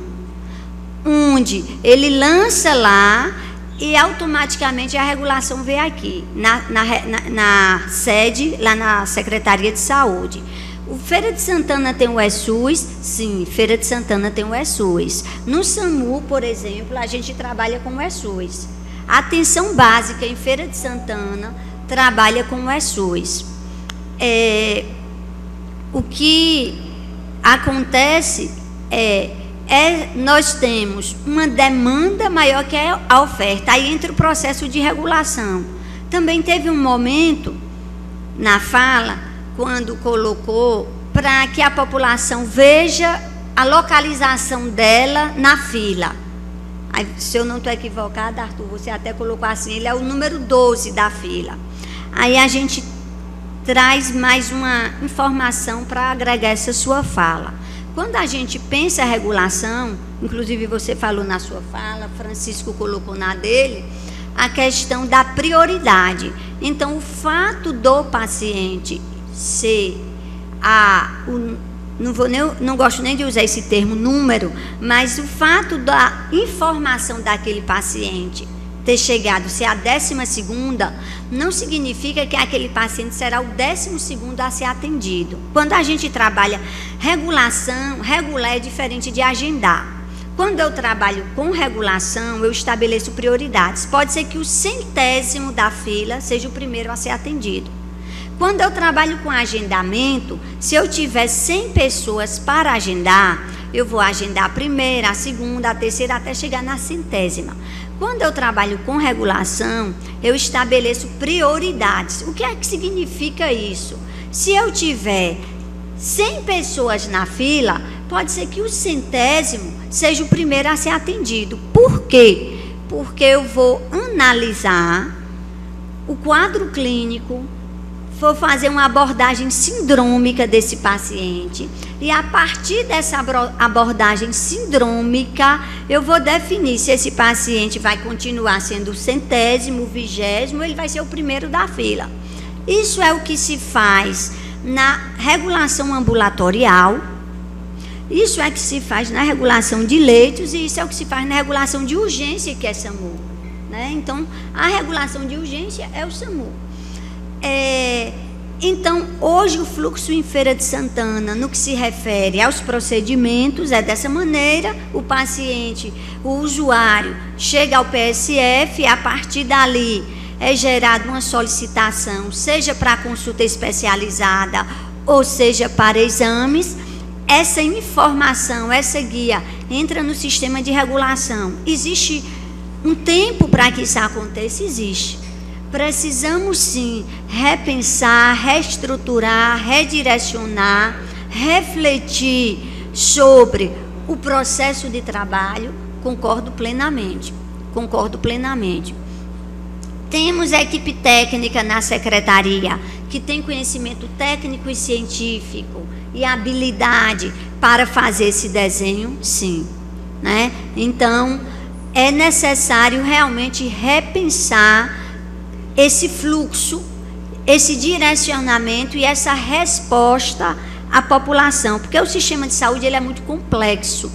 onde ele lança lá e automaticamente a regulação vem aqui, na sede, lá na Secretaria de Saúde. O Feira de Santana tem o ESUS? Sim, Feira de Santana tem o ESUS. No SAMU, por exemplo, a gente trabalha com o ESUS. A atenção básica em Feira de Santana trabalha com o ESUS. O que acontece nós temos uma demanda maior que a oferta. Aí entra o processo de regulação. Também teve um momento na fala quando colocou para que a população veja a localização dela na fila. Aí, se eu não estou equivocada, Arthur, você até colocou assim, ele é o número 12 da fila. Aí a gente traz mais uma informação para agregar essa sua fala. Quando a gente pensa a regulação, inclusive você falou na sua fala, Francisco colocou na dele, a questão da prioridade. Então, o fato do paciente ser não gosto nem de usar esse termo número, mas o fato da informação daquele paciente ter chegado ser a 12ª, não significa que aquele paciente será o 12º a ser atendido. Quando a gente trabalha regulação, regular é diferente de agendar. Quando eu trabalho com regulação, eu estabeleço prioridades. Pode ser que o 100º da fila seja o primeiro a ser atendido. Quando eu trabalho com agendamento, se eu tiver 100 pessoas para agendar, eu vou agendar a primeira, a segunda, a terceira, até chegar na 100ª. Quando eu trabalho com regulação, eu estabeleço prioridades. O que é que significa isso? Se eu tiver 100 pessoas na fila, pode ser que o 100º seja o primeiro a ser atendido. Por quê? Porque eu vou analisar o quadro clínico, vou fazer uma abordagem sindrômica desse paciente e a partir dessa abordagem sindrômica eu vou definir se esse paciente vai continuar sendo o 100º, o 20º, ele vai ser o primeiro da fila. Isso é o que se faz na regulação ambulatorial, isso é o que se faz na regulação de leitos e isso é o que se faz na regulação de urgência, que é SAMU, né? Então, a regulação de urgência é o SAMU. Então, hoje o fluxo em Feira de Santana, no que se refere aos procedimentos, é dessa maneira: o paciente, o usuário, chega ao PSF, e a partir dali é gerada uma solicitação, seja para consulta especializada ou seja para exames. Essa informação, essa guia, entra no sistema de regulação. Existe um tempo para que isso aconteça? Existe. Precisamos sim repensar, reestruturar, redirecionar, refletir sobre o processo de trabalho. Concordo plenamente. Temos a equipe técnica na secretaria que tem conhecimento técnico e científico e habilidade para fazer esse desenho, sim, né? Então, é necessário realmente repensar esse fluxo, esse direcionamento e essa resposta à população, porque o sistema de saúde ele é muito complexo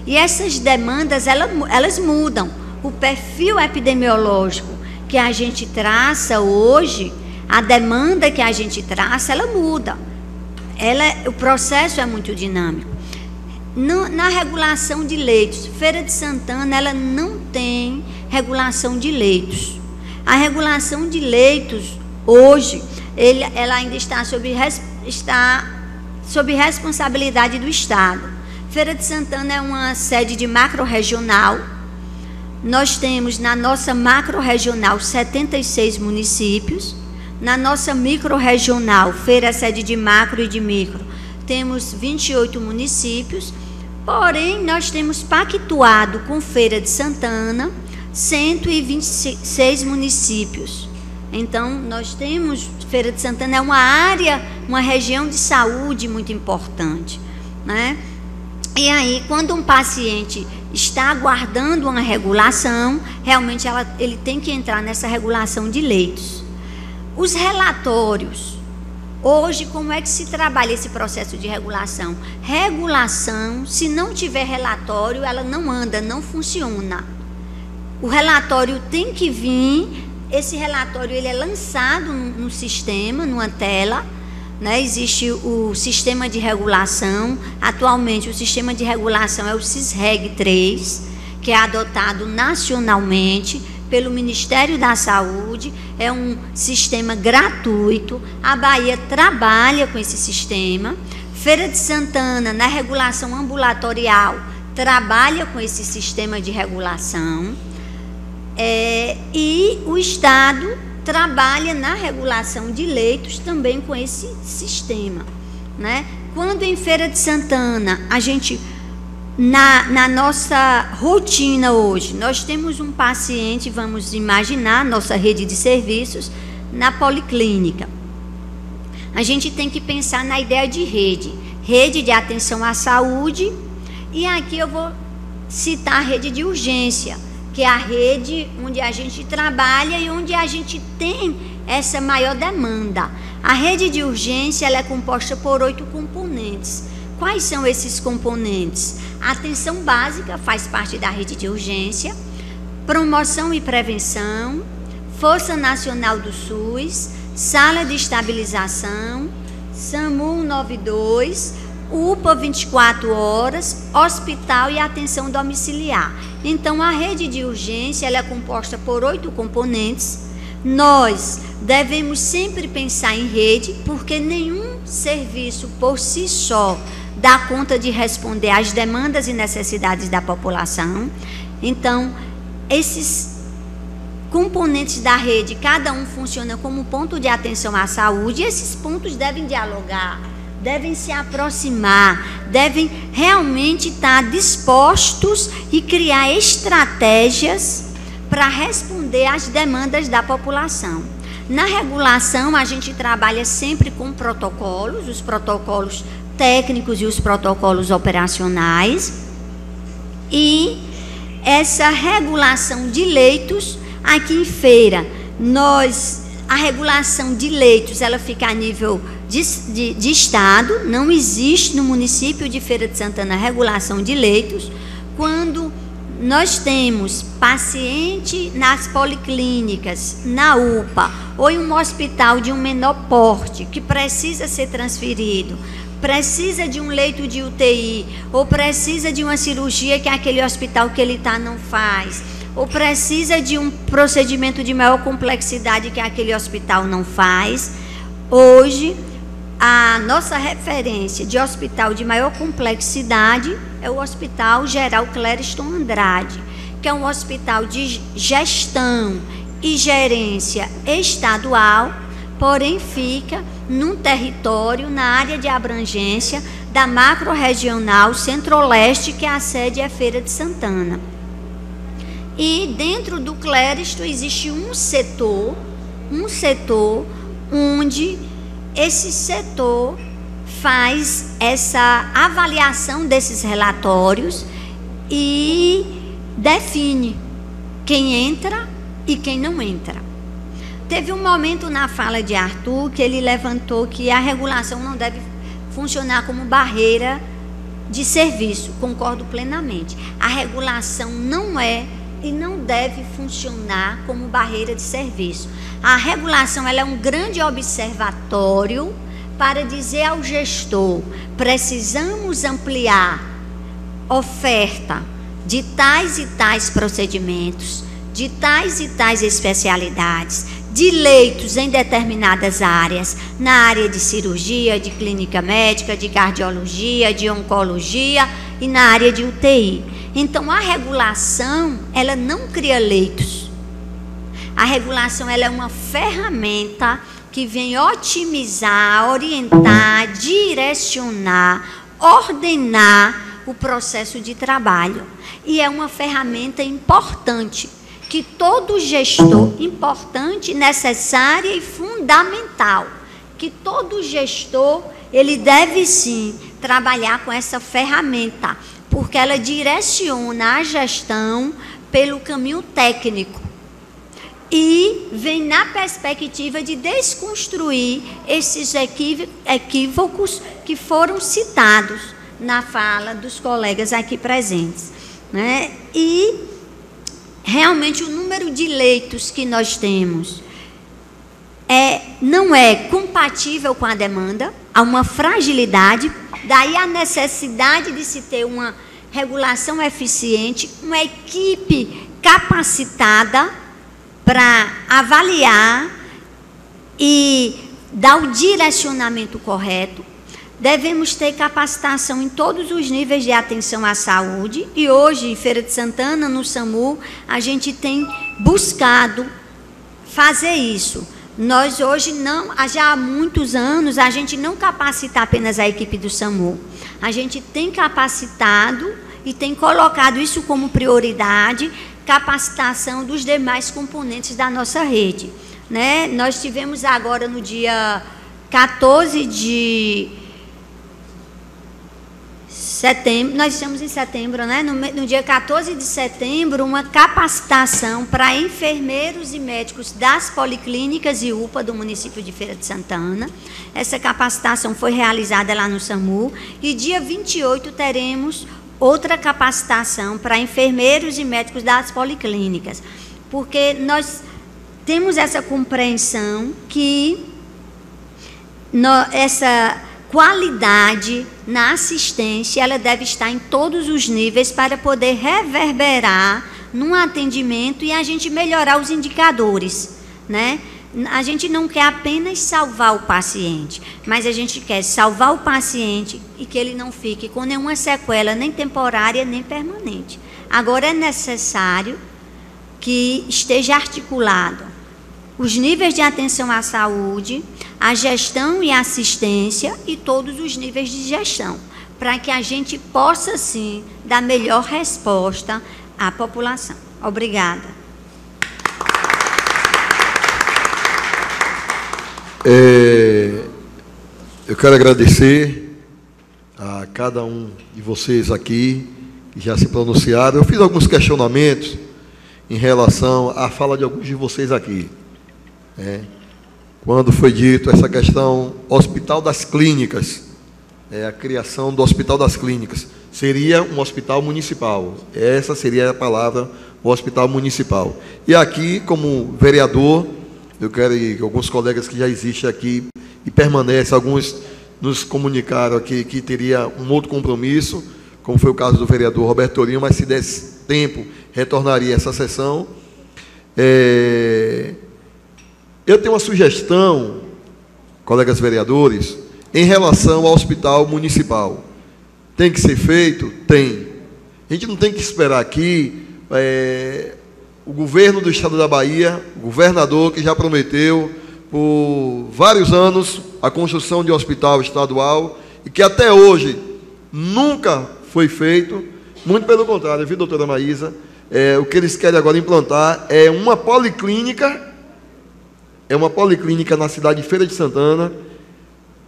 e essas demandas elas mudam. O perfil epidemiológico que a gente traça hoje, a demanda que a gente traça, ela muda. O processo é muito dinâmico. Na regulação de leitos, Feira de Santana ela não tem regulação de leitos. A regulação de leitos, hoje, ela ainda está sob responsabilidade do Estado. Feira de Santana é uma sede de macro-regional. Nós temos na nossa macro-regional 76 municípios. Na nossa micro-regional, Feira é sede de macro e de micro, temos 28 municípios. Porém, nós temos pactuado com Feira de Santana 126 municípios. Então, nós temos, Feira de Santana é uma área, uma região de saúde muito importante, né? E aí, quando um paciente está aguardando uma regulação, realmente ele tem que entrar nessa regulação de leitos. Os relatórios, hoje, como é que se trabalha esse processo de regulação? Regulação, se não tiver relatório, ela não anda, não funciona. O relatório tem que vir, esse relatório ele é lançado no sistema, numa tela, né? Existe o sistema de regulação. Atualmente o sistema de regulação é o SISREG 3, que é adotado nacionalmente pelo Ministério da Saúde. É um sistema gratuito. A Bahia trabalha com esse sistema. Feira de Santana, na regulação ambulatorial, trabalha com esse sistema de regulação. E o Estado trabalha na regulação de leitos também com esse sistema, né? Quando em Feira de Santana, a gente, na nossa rotina hoje, nós temos um paciente, vamos imaginar, nossa rede de serviços, na policlínica. A gente tem que pensar na ideia de rede de atenção à saúde, e aqui eu vou citar a rede de urgência, que é a rede onde a gente trabalha e onde a gente tem essa maior demanda. A rede de urgência ela é composta por 8 componentes. Quais são esses componentes? A atenção básica faz parte da rede de urgência, promoção e prevenção, Força Nacional do SUS, Sala de Estabilização, SAMU 192, UPA 24 horas, hospital e atenção domiciliar. Então, a rede de urgência ela é composta por 8 componentes. Nós devemos sempre pensar em rede, porque nenhum serviço por si só dá conta de responder às demandas e necessidades da população. Então, esses componentes da rede, cada um funciona como ponto de atenção à saúde, e esses pontos devem dialogar, devem se aproximar, devem realmente estar dispostos e criar estratégias para responder às demandas da população. Na regulação, a gente trabalha sempre com protocolos, os protocolos técnicos e os protocolos operacionais. E essa regulação de leitos, aqui em Feira, a regulação de leitos, ela fica a nível de Estado. Não existe no município de Feira de Santana regulação de leitos. Quando nós temos paciente nas policlínicas, na UPA, ou em um hospital de um menor porte, que precisa ser transferido, precisa de um leito de UTI, ou precisa de uma cirurgia que aquele hospital que ele está não faz, ou precisa de um procedimento de maior complexidade que aquele hospital não faz. Hoje, a nossa referência de hospital de maior complexidade é o Hospital Geral Clériston Andrade, que é um hospital de gestão e gerência estadual, porém fica num território, na área de abrangência da macro-regional Centro-Leste, que a sede é Feira de Santana. E dentro do Clériston existe um setor onde esse setor faz essa avaliação desses relatórios e define quem entra e quem não entra. Teve um momento na fala de Arthur que ele levantou que a regulação não deve funcionar como barreira de serviço. Concordo plenamente. A regulação não é e não deve funcionar como barreira de serviço. A regulação ela é um grande observatório para dizer ao gestor: precisamos ampliar oferta de tais e tais procedimentos, de tais e tais especialidades, de leitos em determinadas áreas, na área de cirurgia, de clínica médica, de cardiologia, de oncologia e na área de UTI. Então, a regulação, ela não cria leitos. A regulação, ela é uma ferramenta que vem otimizar, orientar, direcionar, ordenar o processo de trabalho. E é uma ferramenta importante, que todo gestor, importante, necessária e fundamental, que todo gestor, ele deve sim trabalhar com essa ferramenta, porque ela direciona a gestão pelo caminho técnico e vem na perspectiva de desconstruir esses equívocos que foram citados na fala dos colegas aqui presentes, né? E realmente o número de leitos que nós temos não é compatível com a demanda, há uma fragilidade, daí a necessidade de se ter uma regulação eficiente, uma equipe capacitada para avaliar e dar o direcionamento correto. Devemos ter capacitação em todos os níveis de atenção à saúde, e hoje, em Feira de Santana, no SAMU, a gente tem buscado fazer isso. Nós hoje não, já há muitos anos, a gente não capacita apenas a equipe do SAMU. A gente tem capacitado e tem colocado isso como prioridade, capacitação dos demais componentes da nossa rede, né? Nós tivemos agora no dia 14 de setembro, nós estamos em setembro, né? No dia 14 de setembro, uma capacitação para enfermeiros e médicos das policlínicas e UPA do município de Feira de Santana. Essa capacitação foi realizada lá no SAMU, e dia 28 teremos outra capacitação para enfermeiros e médicos das policlínicas, porque nós temos essa compreensão que essa qualidade na assistência, ela deve estar em todos os níveis para poder reverberar num atendimento e a gente melhorar os indicadores, né? A gente não quer apenas salvar o paciente, mas a gente quer salvar o paciente e que ele não fique com nenhuma sequela, nem temporária, nem permanente. Agora é necessário que esteja articulado os níveis de atenção à saúde, a gestão e assistência e todos os níveis de gestão, para que a gente possa, sim, dar melhor resposta à população. Obrigada. Eu quero agradecer a cada um de vocês aqui que já se pronunciaram. Eu fiz alguns questionamentos em relação à fala de alguns de vocês aqui. Quando foi dito essa questão Hospital das Clínicas, a criação do Hospital das Clínicas. Seria um hospital municipal. Essa seria a palavra, o hospital municipal. E aqui, como vereador, eu quero que alguns colegas que já existem aqui e permanecem, alguns nos comunicaram aqui que teria um outro compromisso, como foi o caso do vereador Roberto Torinho, mas se desse tempo, retornaria essa sessão. Eu tenho uma sugestão, colegas vereadores, em relação ao hospital municipal. Tem que ser feito? Tem. A gente não tem que esperar aqui o governo do estado da Bahia, o governador que já prometeu por vários anos a construção de um hospital estadual e que até hoje nunca foi feito. Muito pelo contrário, viu, doutora Maísa? O que eles querem agora implantar é uma policlínica, na cidade de Feira de Santana,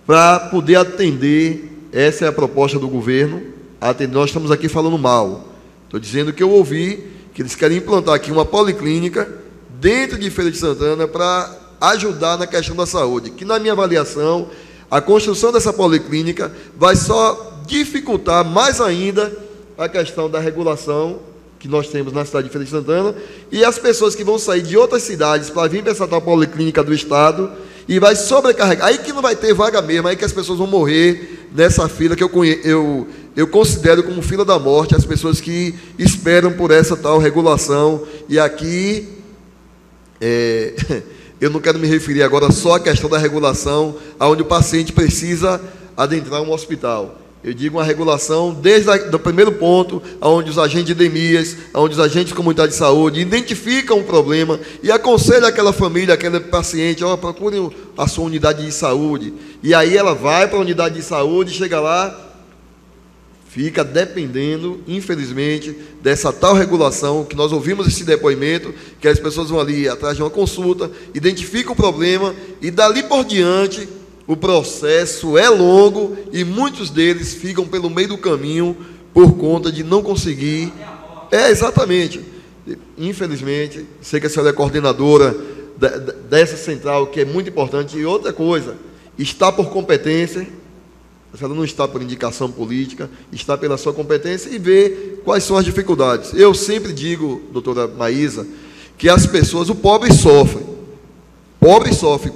para poder atender. Essa é a proposta do governo. Nós estamos aqui falando mal. Estou dizendo que eu ouvi que eles querem implantar aqui uma policlínica dentro de Feira de Santana para ajudar na questão da saúde, que na minha avaliação, a construção dessa policlínica vai só dificultar mais ainda a questão da regulação que nós temos na cidade de Feira de Santana, e as pessoas que vão sair de outras cidades para vir para essa tal policlínica do estado, e vai sobrecarregar, aí que não vai ter vaga mesmo, aí que as pessoas vão morrer nessa fila que eu considero como fila da morte, as pessoas que esperam por essa tal regulação. E aqui eu não quero me referir agora só à questão da regulação, onde o paciente precisa adentrar um hospital. Eu digo uma regulação desde o primeiro ponto, onde os agentes de endemias, onde os agentes de comunidade de saúde identificam o problema e aconselham aquela família, aquele paciente, procure a sua unidade de saúde. E aí ela vai para a unidade de saúde, chega lá, fica dependendo, infelizmente, dessa tal regulação, que nós ouvimos esse depoimento, que as pessoas vão ali atrás de uma consulta, identificam o problema e dali por diante o processo é longo e muitos deles ficam pelo meio do caminho por conta de não conseguir. Exatamente. Infelizmente, sei que a senhora é coordenadora dessa central, que é muito importante. E outra coisa, está por competência, a senhora não está por indicação política, está pela sua competência e vê quais são as dificuldades. Eu sempre digo, doutora Maísa, que as pessoas, o pobre sofre.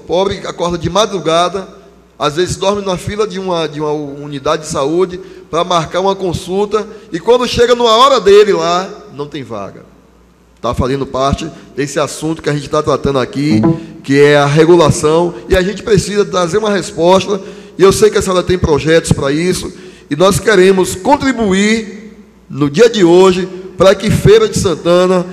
Pobre acorda de madrugada, às vezes dorme na fila de uma unidade de saúde para marcar uma consulta, e quando chega numa hora dele lá, não tem vaga. Está fazendo parte desse assunto que a gente está tratando aqui, que é a regulação, e a gente precisa trazer uma resposta, e eu sei que a senhora tem projetos para isso, e nós queremos contribuir no dia de hoje para que Feira de Santana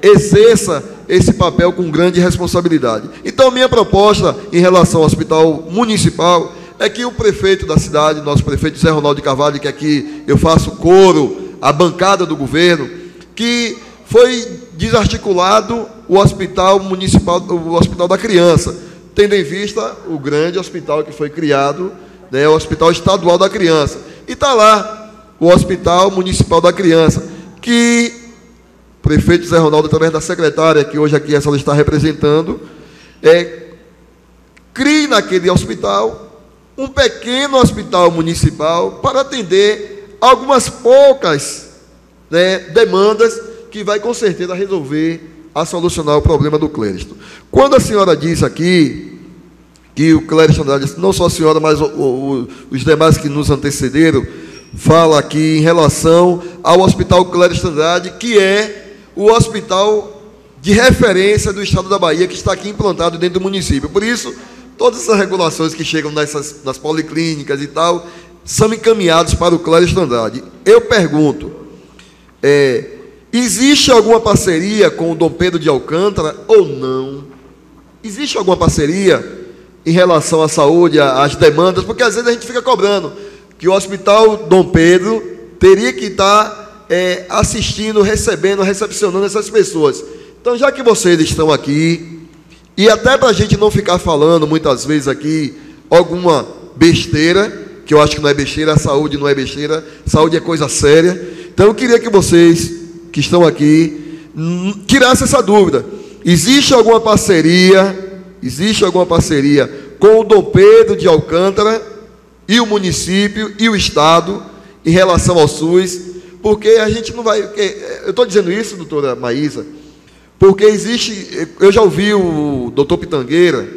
exerça esse papel com grande responsabilidade. Então, minha proposta em relação ao hospital municipal é que o prefeito da cidade, nosso prefeito Zé Ronaldo de Carvalho, que aqui eu faço coro, a bancada do governo, que foi desarticulado o hospital municipal, o Hospital da Criança, tendo em vista o grande hospital que foi criado, o Hospital Estadual da Criança. E está lá o Hospital Municipal da Criança, que o prefeito Zé Ronaldo, através da secretária, que hoje aqui a senhora está representando, crie naquele hospital um pequeno hospital municipal para atender algumas poucas demandas que vai com certeza resolver, a solucionar o problema do Clériston. Quando a senhora diz aqui que o Clériston, não só a senhora, mas os demais que nos antecederam, fala aqui em relação ao Hospital Clériston Andrade, que é o hospital de referência do estado da Bahia, que está aqui implantado dentro do município. Por isso, todas essas regulações que chegam nas policlínicas e tal, são encaminhadas para o Clériston Andrade. Eu pergunto, existe alguma parceria com o Dom Pedro de Alcântara ou não? Existe alguma parceria em relação à saúde, às demandas? Porque às vezes a gente fica cobrando que o Hospital Dom Pedro teria que estar assistindo, recepcionando essas pessoas. Então, já que vocês estão aqui, e até para a gente não ficar falando muitas vezes aqui alguma besteira, que eu acho que não é besteira, a saúde não é besteira, saúde é coisa séria. Então, eu queria que vocês que estão aqui tirassem essa dúvida. Existe alguma parceria com o Dom Pedro de Alcântara e o município e o Estado em relação ao SUS, porque a gente não vai... Eu estou dizendo isso, doutora Maísa, porque existe... Eu já ouvi o doutor Pitangueira,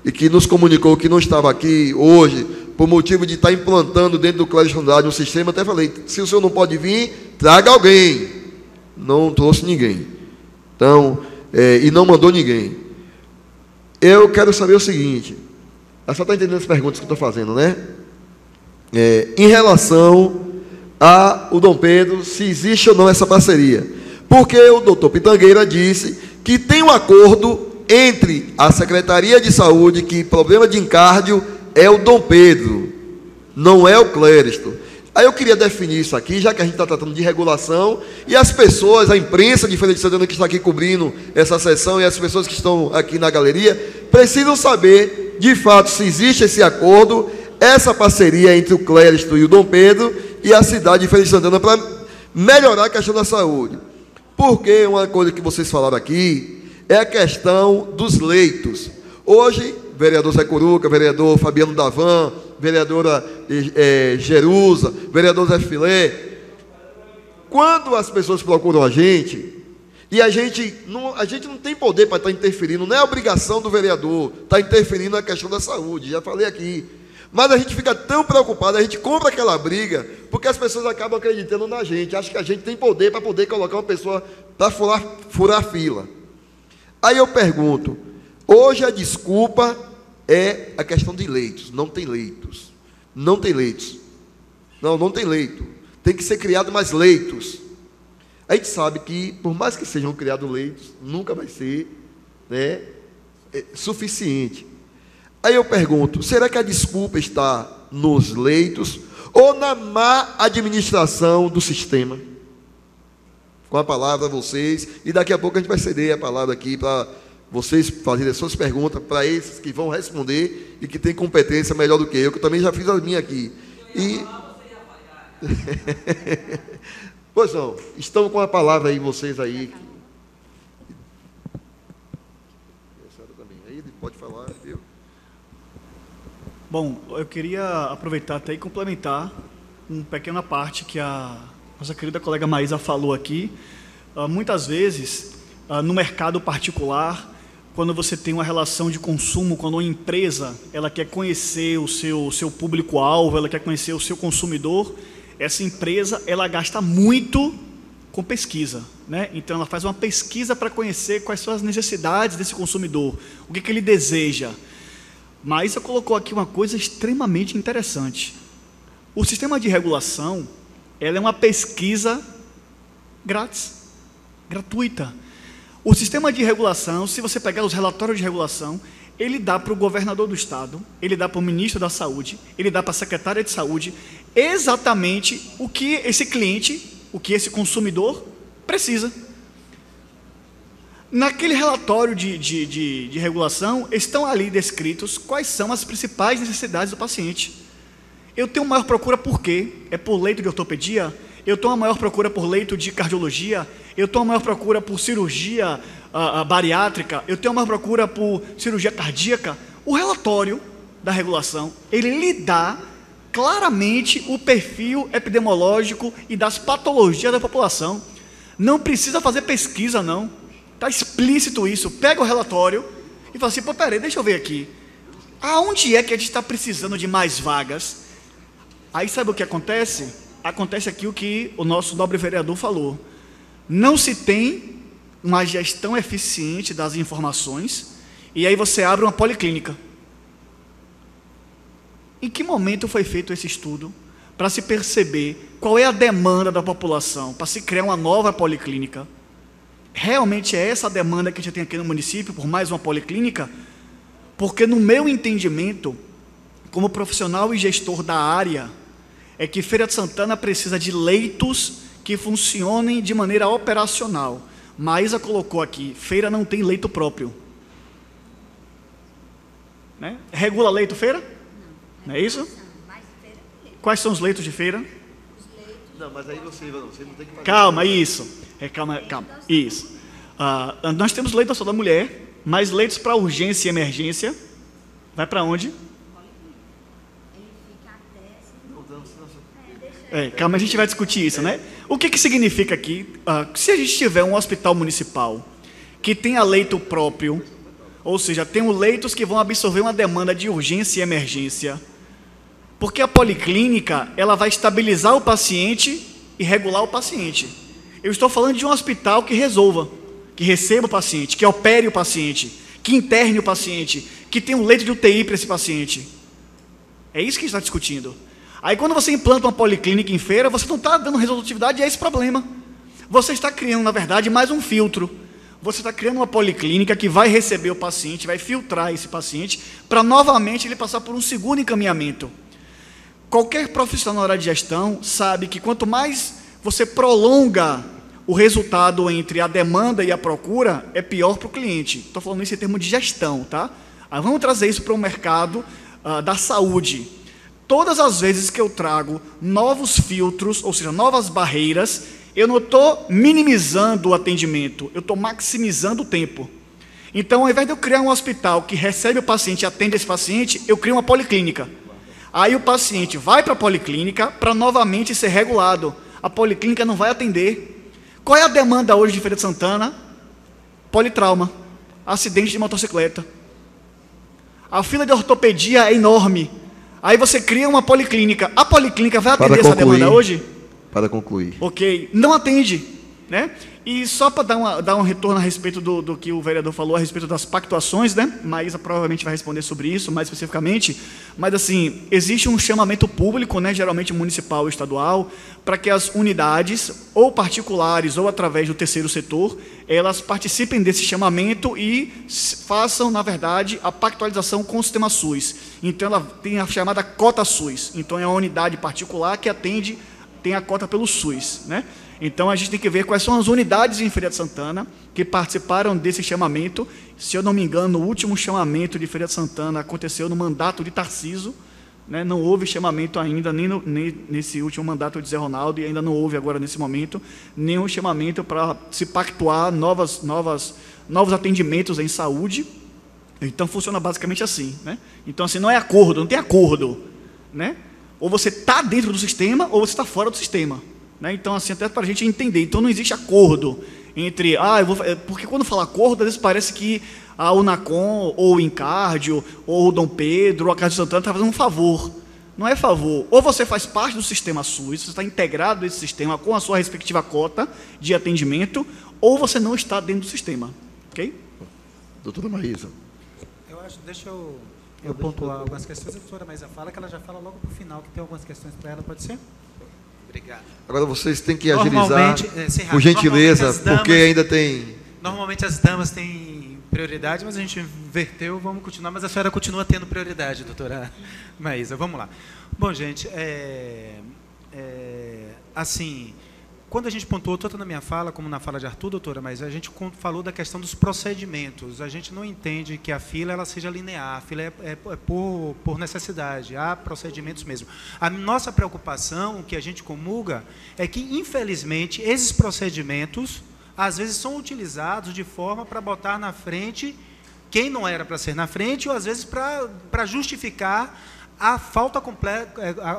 e que nos comunicou que não estava aqui hoje, por motivo de estar implantando dentro do Colégio Andrade um sistema, até falei, se o senhor não pode vir, traga alguém. Não trouxe ninguém. Então, e não mandou ninguém. Eu quero saber o seguinte, a senhora está entendendo as perguntas que eu estou fazendo, né? Em relação ao Dom Pedro, se existe ou não essa parceria. Porque o doutor Pitangueira disse que tem um acordo entre a Secretaria de Saúde, que problema de encárdio é o Dom Pedro, não é o Cléristo. Aí eu queria definir isso aqui, já que a gente está tratando de regulação, e as pessoas, a imprensa de Feira de Santana que está aqui cobrindo essa sessão, e as pessoas que estão aqui na galeria, precisam saber, de fato, se existe esse acordo, essa parceria entre o Cléristo e o Dom Pedro, e a cidade de Feira de Santana, para melhorar a questão da saúde. Porque uma coisa que vocês falaram aqui é a questão dos leitos. Hoje, vereador Zé Curuca, vereador Fabiano Davan, vereadora Jerusa, vereador Zé Filé, quando as pessoas procuram a gente, e a gente não tem poder para estar interferindo, não é obrigação do vereador estar interferindo na questão da saúde, já falei aqui, mas a gente fica tão preocupado, a gente compra aquela briga, porque as pessoas acabam acreditando na gente, acham que a gente tem poder para poder colocar uma pessoa para furar a fila. Aí eu pergunto, hoje a desculpa é a questão de leitos. Não tem leitos. Não tem leitos. Não tem leito. Tem que ser criado mais leitos. A gente sabe que, por mais que sejam criados leitos, nunca vai ser, né, suficiente. Aí eu pergunto, será que a desculpa está nos leitos ou na má administração do sistema? Com a palavra a vocês, e daqui a pouco a gente vai ceder a palavra aqui para vocês fazerem as suas perguntas, para esses que vão responder e que têm competência melhor do que eu também já fiz a minha aqui. E... Pois não, estão com a palavra aí, vocês aí. Aí pode falar, viu? Bom, eu queria aproveitar até e complementar uma pequena parte que a nossa querida colega Maísa falou aqui. Muitas vezes, no mercado particular, quando você tem uma relação de consumo, quando uma empresa ela quer conhecer o seu público-alvo, ela quer conhecer o seu consumidor, essa empresa ela gasta muito com pesquisa, né? Então ela faz uma pesquisa para conhecer quais são as necessidades desse consumidor, o que ele deseja. Maísa colocou aqui uma coisa extremamente interessante. O sistema de regulação, ela é uma pesquisa grátis, gratuita. O sistema de regulação, se você pegar os relatórios de regulação, ele dá para o governador do estado, ele dá para o ministro da saúde, ele dá para a secretária de saúde, exatamente o que esse cliente, o que esse consumidor precisa. Naquele relatório de regulação, estão ali descritos quais são as principais necessidades do paciente. Eu tenho maior procura por quê? É por leito de ortopedia? Eu tenho uma maior procura por leito de cardiologia? Eu tenho uma maior procura por cirurgia bariátrica? Eu tenho uma maior procura por cirurgia cardíaca? O relatório da regulação, ele lhe dá claramente o perfil epidemiológico e das patologias da população. Não precisa fazer pesquisa, não. Está explícito isso. Pega o relatório e fala assim, pô, peraí, deixa eu ver aqui. Aonde é que a gente está precisando de mais vagas? Aí sabe o que acontece? Acontece aqui o que o nosso nobre vereador falou. Não se tem uma gestão eficiente das informações, e aí você abre uma policlínica. Em que momento foi feito esse estudo para se perceber qual é a demanda da população, para se criar uma nova policlínica? Realmente é essa a demanda que a gente tem aqui no município, por mais uma policlínica? Porque no meu entendimento, como profissional e gestor da área, é que Feira de Santana precisa de leitos que funcionem de maneira operacional. Maísa colocou aqui, Feira não tem leito próprio. Né? Regula leito Feira? Não é isso? Quais são os leitos de Feira? Não, mas aí você não tem que fazer. Calma, isso. Calma, isso. Nós temos leito só da mulher, mas leitos para urgência e emergência. Vai para onde? Calma, a gente vai discutir isso, né? O que significa aqui? Se a gente tiver um hospital municipal que tenha leito próprio, ou seja, tem leitos que vão absorver uma demanda de urgência e emergência, porque a policlínica, ela vai estabilizar o paciente e regular o paciente. Eu estou falando de um hospital que resolva, que receba o paciente, que opere o paciente, que interne o paciente, que tenha um leito de UTI para esse paciente. É isso que a gente está discutindo. Aí quando você implanta uma policlínica em feira, você não está dando resolutividade a esse problema. Você está criando, na verdade, mais um filtro. Você está criando uma policlínica que vai receber o paciente, vai filtrar esse paciente, para novamente ele passar por um segundo encaminhamento. Qualquer profissional da área de gestão sabe que quanto mais você prolonga o resultado entre a demanda e a procura, é pior para o cliente. Estou falando isso em termos de gestão, tá? Aí vamos trazer isso para o mercado da saúde. Todas as vezes que eu trago novos filtros, ou seja, novas barreiras, eu não estou minimizando o atendimento, eu estou maximizando o tempo. Então, ao invés de eu criar um hospital que recebe o paciente e atende esse paciente, eu crio uma policlínica. Aí o paciente vai para a policlínica para novamente ser regulado. A policlínica não vai atender. Qual é a demanda hoje de Feira de Santana? Politrauma, acidente de motocicleta. A fila de ortopedia é enorme. Aí você cria uma policlínica. A policlínica vai atender essa demanda hoje? Para concluir. Ok, não atende, né? E só para dar um retorno a respeito do que o vereador falou, a respeito das pactuações, né? Maísa provavelmente vai responder sobre isso, mais especificamente. Mas, assim, existe um chamamento público, né? Geralmente municipal ou estadual, para que as unidades, ou particulares, ou através do terceiro setor, elas participem desse chamamento e façam, na verdade, a pactualização com o sistema SUS. Então, ela tem a chamada cota SUS. Então, é uma unidade particular que atende, tem a cota pelo SUS, né? Então, a gente tem que ver quais são as unidades em Feira de Santana que participaram desse chamamento. Se eu não me engano, o último chamamento de Feira de Santana aconteceu no mandato de Tarcísio, né? Não houve chamamento ainda, nem nesse último mandato de Zé Ronaldo, e ainda não houve agora, nesse momento, nenhum chamamento para se pactuar novos atendimentos em saúde. Então, funciona basicamente assim, né? Então, assim, não é acordo, não tem acordo, né? Ou você está dentro do sistema, ou você está fora do sistema. Né? Então, assim, até para a gente entender. Então, não existe acordo entre... porque quando fala acordo, às vezes parece que a Unacom, ou o Incárdio, ou o Dom Pedro, ou a Casa de Santana está fazendo um favor. Não é favor. Ou você faz parte do sistema SUS, você está integrado nesse sistema com a sua respectiva cota de atendimento, ou você não está dentro do sistema. Ok? Doutora Maísa. Deixa eu pontuar algumas questões. A doutora Maísa fala, que ela já fala logo para o final, que tem algumas questões para ela, pode ser? Obrigado. Agora vocês têm que agilizar, por gentileza, porque ainda tem... Normalmente as damas têm prioridade, mas a gente inverteu, vamos continuar, mas a senhora continua tendo prioridade, doutora Maísa. Vamos lá. Bom, gente, assim, quando a gente pontuou, tanto na minha fala como na fala de Arthur, doutora, mas a gente falou da questão dos procedimentos. A gente não entende que a fila ela seja linear, a fila é por necessidade, há procedimentos mesmo. A nossa preocupação, o que a gente comulga, é que, infelizmente, esses procedimentos, às vezes, são utilizados de forma para botar na frente quem não era para ser na frente, ou, às vezes, para justificar a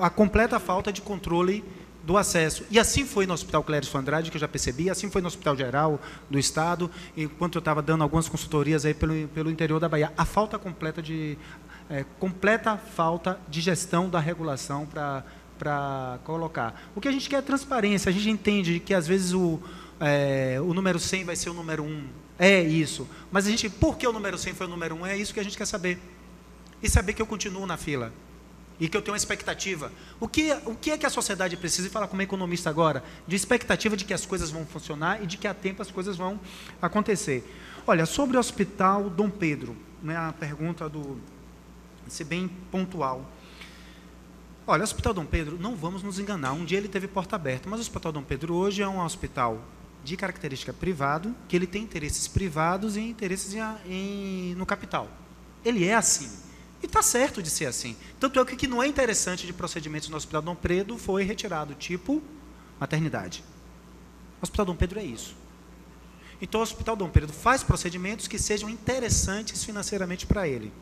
completa falta de controle do acesso. E assim foi no Hospital Clérice Andrade, que eu já percebi, assim foi no Hospital Geral do Estado, enquanto eu estava dando algumas consultorias aí pelo interior da Bahia. A falta completa falta de gestão da regulação para colocar. O que a gente quer é transparência, a gente entende que às vezes o número 100 vai ser o número 1, é isso, mas por que o número 100 foi o número 1? É isso que a gente quer saber. E saber que eu continuo na fila. E que eu tenho uma expectativa. O que é que a sociedade precisa, e falar como economista agora, de expectativa de que as coisas vão funcionar e de que a tempo as coisas vão acontecer. Olha, sobre o Hospital Dom Pedro, né, a pergunta ser bem pontual. Olha, o Hospital Dom Pedro, não vamos nos enganar, um dia ele teve porta aberta, mas o Hospital Dom Pedro hoje é um hospital de característica privado, que ele tem interesses privados e interesses no capital. Ele é assim. E está certo de ser assim. Tanto é que o que não é interessante de procedimentos no Hospital Dom Pedro foi retirado, tipo maternidade. O Hospital Dom Pedro é isso. Então, o Hospital Dom Pedro faz procedimentos que sejam interessantes financeiramente para ele.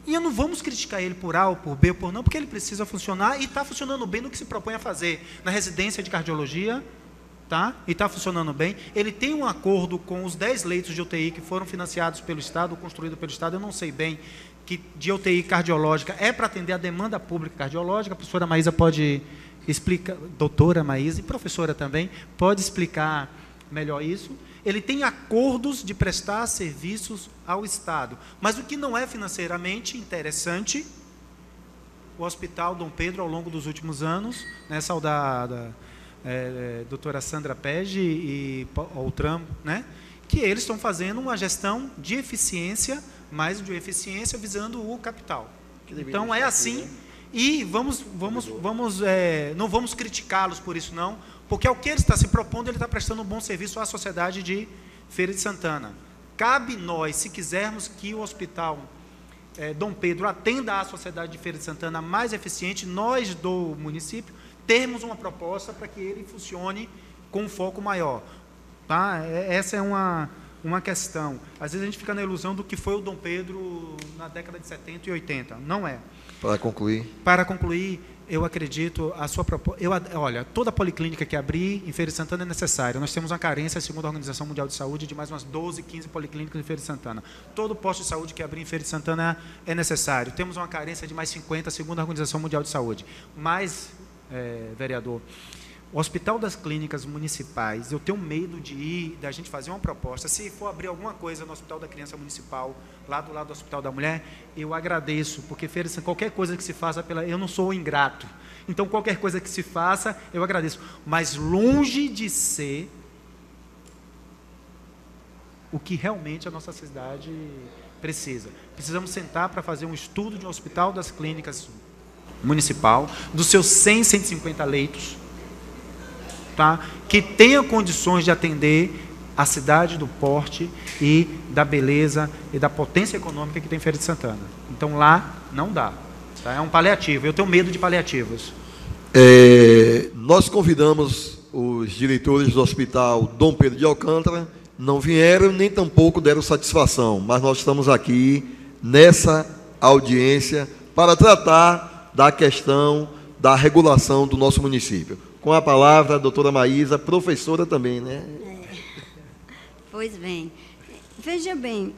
E não vamos criticar ele por A ou por B ou por não, porque ele precisa funcionar e está funcionando bem no que se propõe a fazer. Na residência de cardiologia, tá? E está funcionando bem. Ele tem um acordo com os 10 leitos de UTI que foram financiados pelo Estado, construídos pelo Estado, eu não sei bem, que de UTI cardiológica é para atender a demanda pública cardiológica. A professora Maísa pode explicar, doutora Maísa e professora também, pode explicar melhor isso. Ele tem acordos de prestar serviços ao Estado. Mas o que não é financeiramente interessante, o Hospital Dom Pedro, ao longo dos últimos anos, né, saudada doutora Sandra Pege e Outram, né, que eles estão fazendo uma gestão de eficiência, mais de eficiência visando o capital. Então é assim, e não vamos criticá-los por isso não, porque ao que ele está se propondo, ele está prestando um bom serviço à sociedade de Feira de Santana. Cabe nós, se quisermos que o Hospital Dom Pedro atenda à sociedade de Feira de Santana mais eficiente, nós do município termos uma proposta para que ele funcione com um foco maior. Tá? Essa é uma questão. Às vezes a gente fica na ilusão do que foi o Dom Pedro na década de 70 e 80. Não é. Para concluir, eu acredito, a sua proposta... Olha, toda policlínica que abrir em Feira de Santana é necessária. Nós temos uma carência, segundo a Organização Mundial de Saúde, de mais umas 12, 15 policlínicas em Feira de Santana. Todo posto de saúde que abrir em Feira de Santana é necessário. Temos uma carência de mais 50, segundo a Organização Mundial de Saúde. Mas, vereador, o Hospital das Clínicas Municipais, eu tenho medo de ir, da gente fazer uma proposta. Se for abrir alguma coisa no Hospital da Criança Municipal, lá do lado do Hospital da Mulher, eu agradeço, porque qualquer coisa que se faça, eu não sou ingrato. Então, qualquer coisa que se faça, eu agradeço. Mas longe de ser o que realmente a nossa cidade precisa. Precisamos sentar para fazer um estudo de um Hospital das Clínicas Municipal, dos seus 100, 150 leitos, tá? Que tenha condições de atender a cidade do porte e da beleza e da potência econômica que tem Feira de Santana. Então lá não dá, tá? É um paliativo, eu tenho medo de paliativos. Nós convidamos os diretores do Hospital Dom Pedro de Alcântara, não vieram nem tampouco deram satisfação, mas nós estamos aqui nessa audiência para tratar da questão da regulação do nosso município. Com a palavra, a doutora Maísa, professora também, né? Pois bem. Veja bem,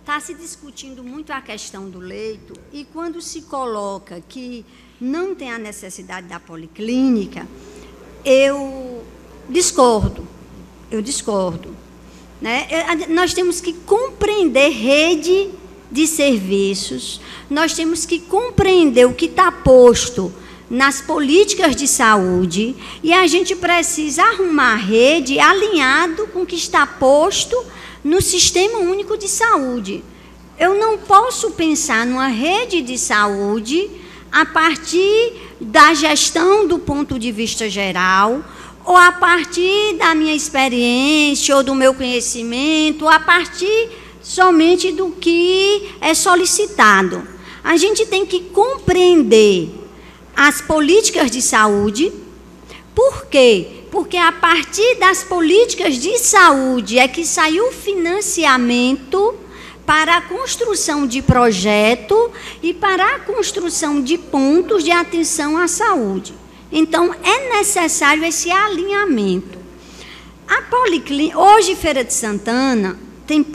está se discutindo muito a questão do leito, e quando se coloca que não tem a necessidade da policlínica, eu discordo. Né? Nós temos que compreender rede de serviços, nós temos que compreender o que está posto nas políticas de saúde, e a gente precisa arrumar a rede alinhado com o que está posto no Sistema Único de Saúde. Eu não posso pensar numa rede de saúde a partir da gestão do ponto de vista geral, ou a partir da minha experiência, ou do meu conhecimento, ou a partir somente do que é solicitado. A gente tem que compreender as políticas de saúde. Por quê? Porque a partir das políticas de saúde é que saiu o financiamento para a construção de projeto e para a construção de pontos de atenção à saúde. Então, é necessário esse alinhamento. Hoje, Feira de Santana tem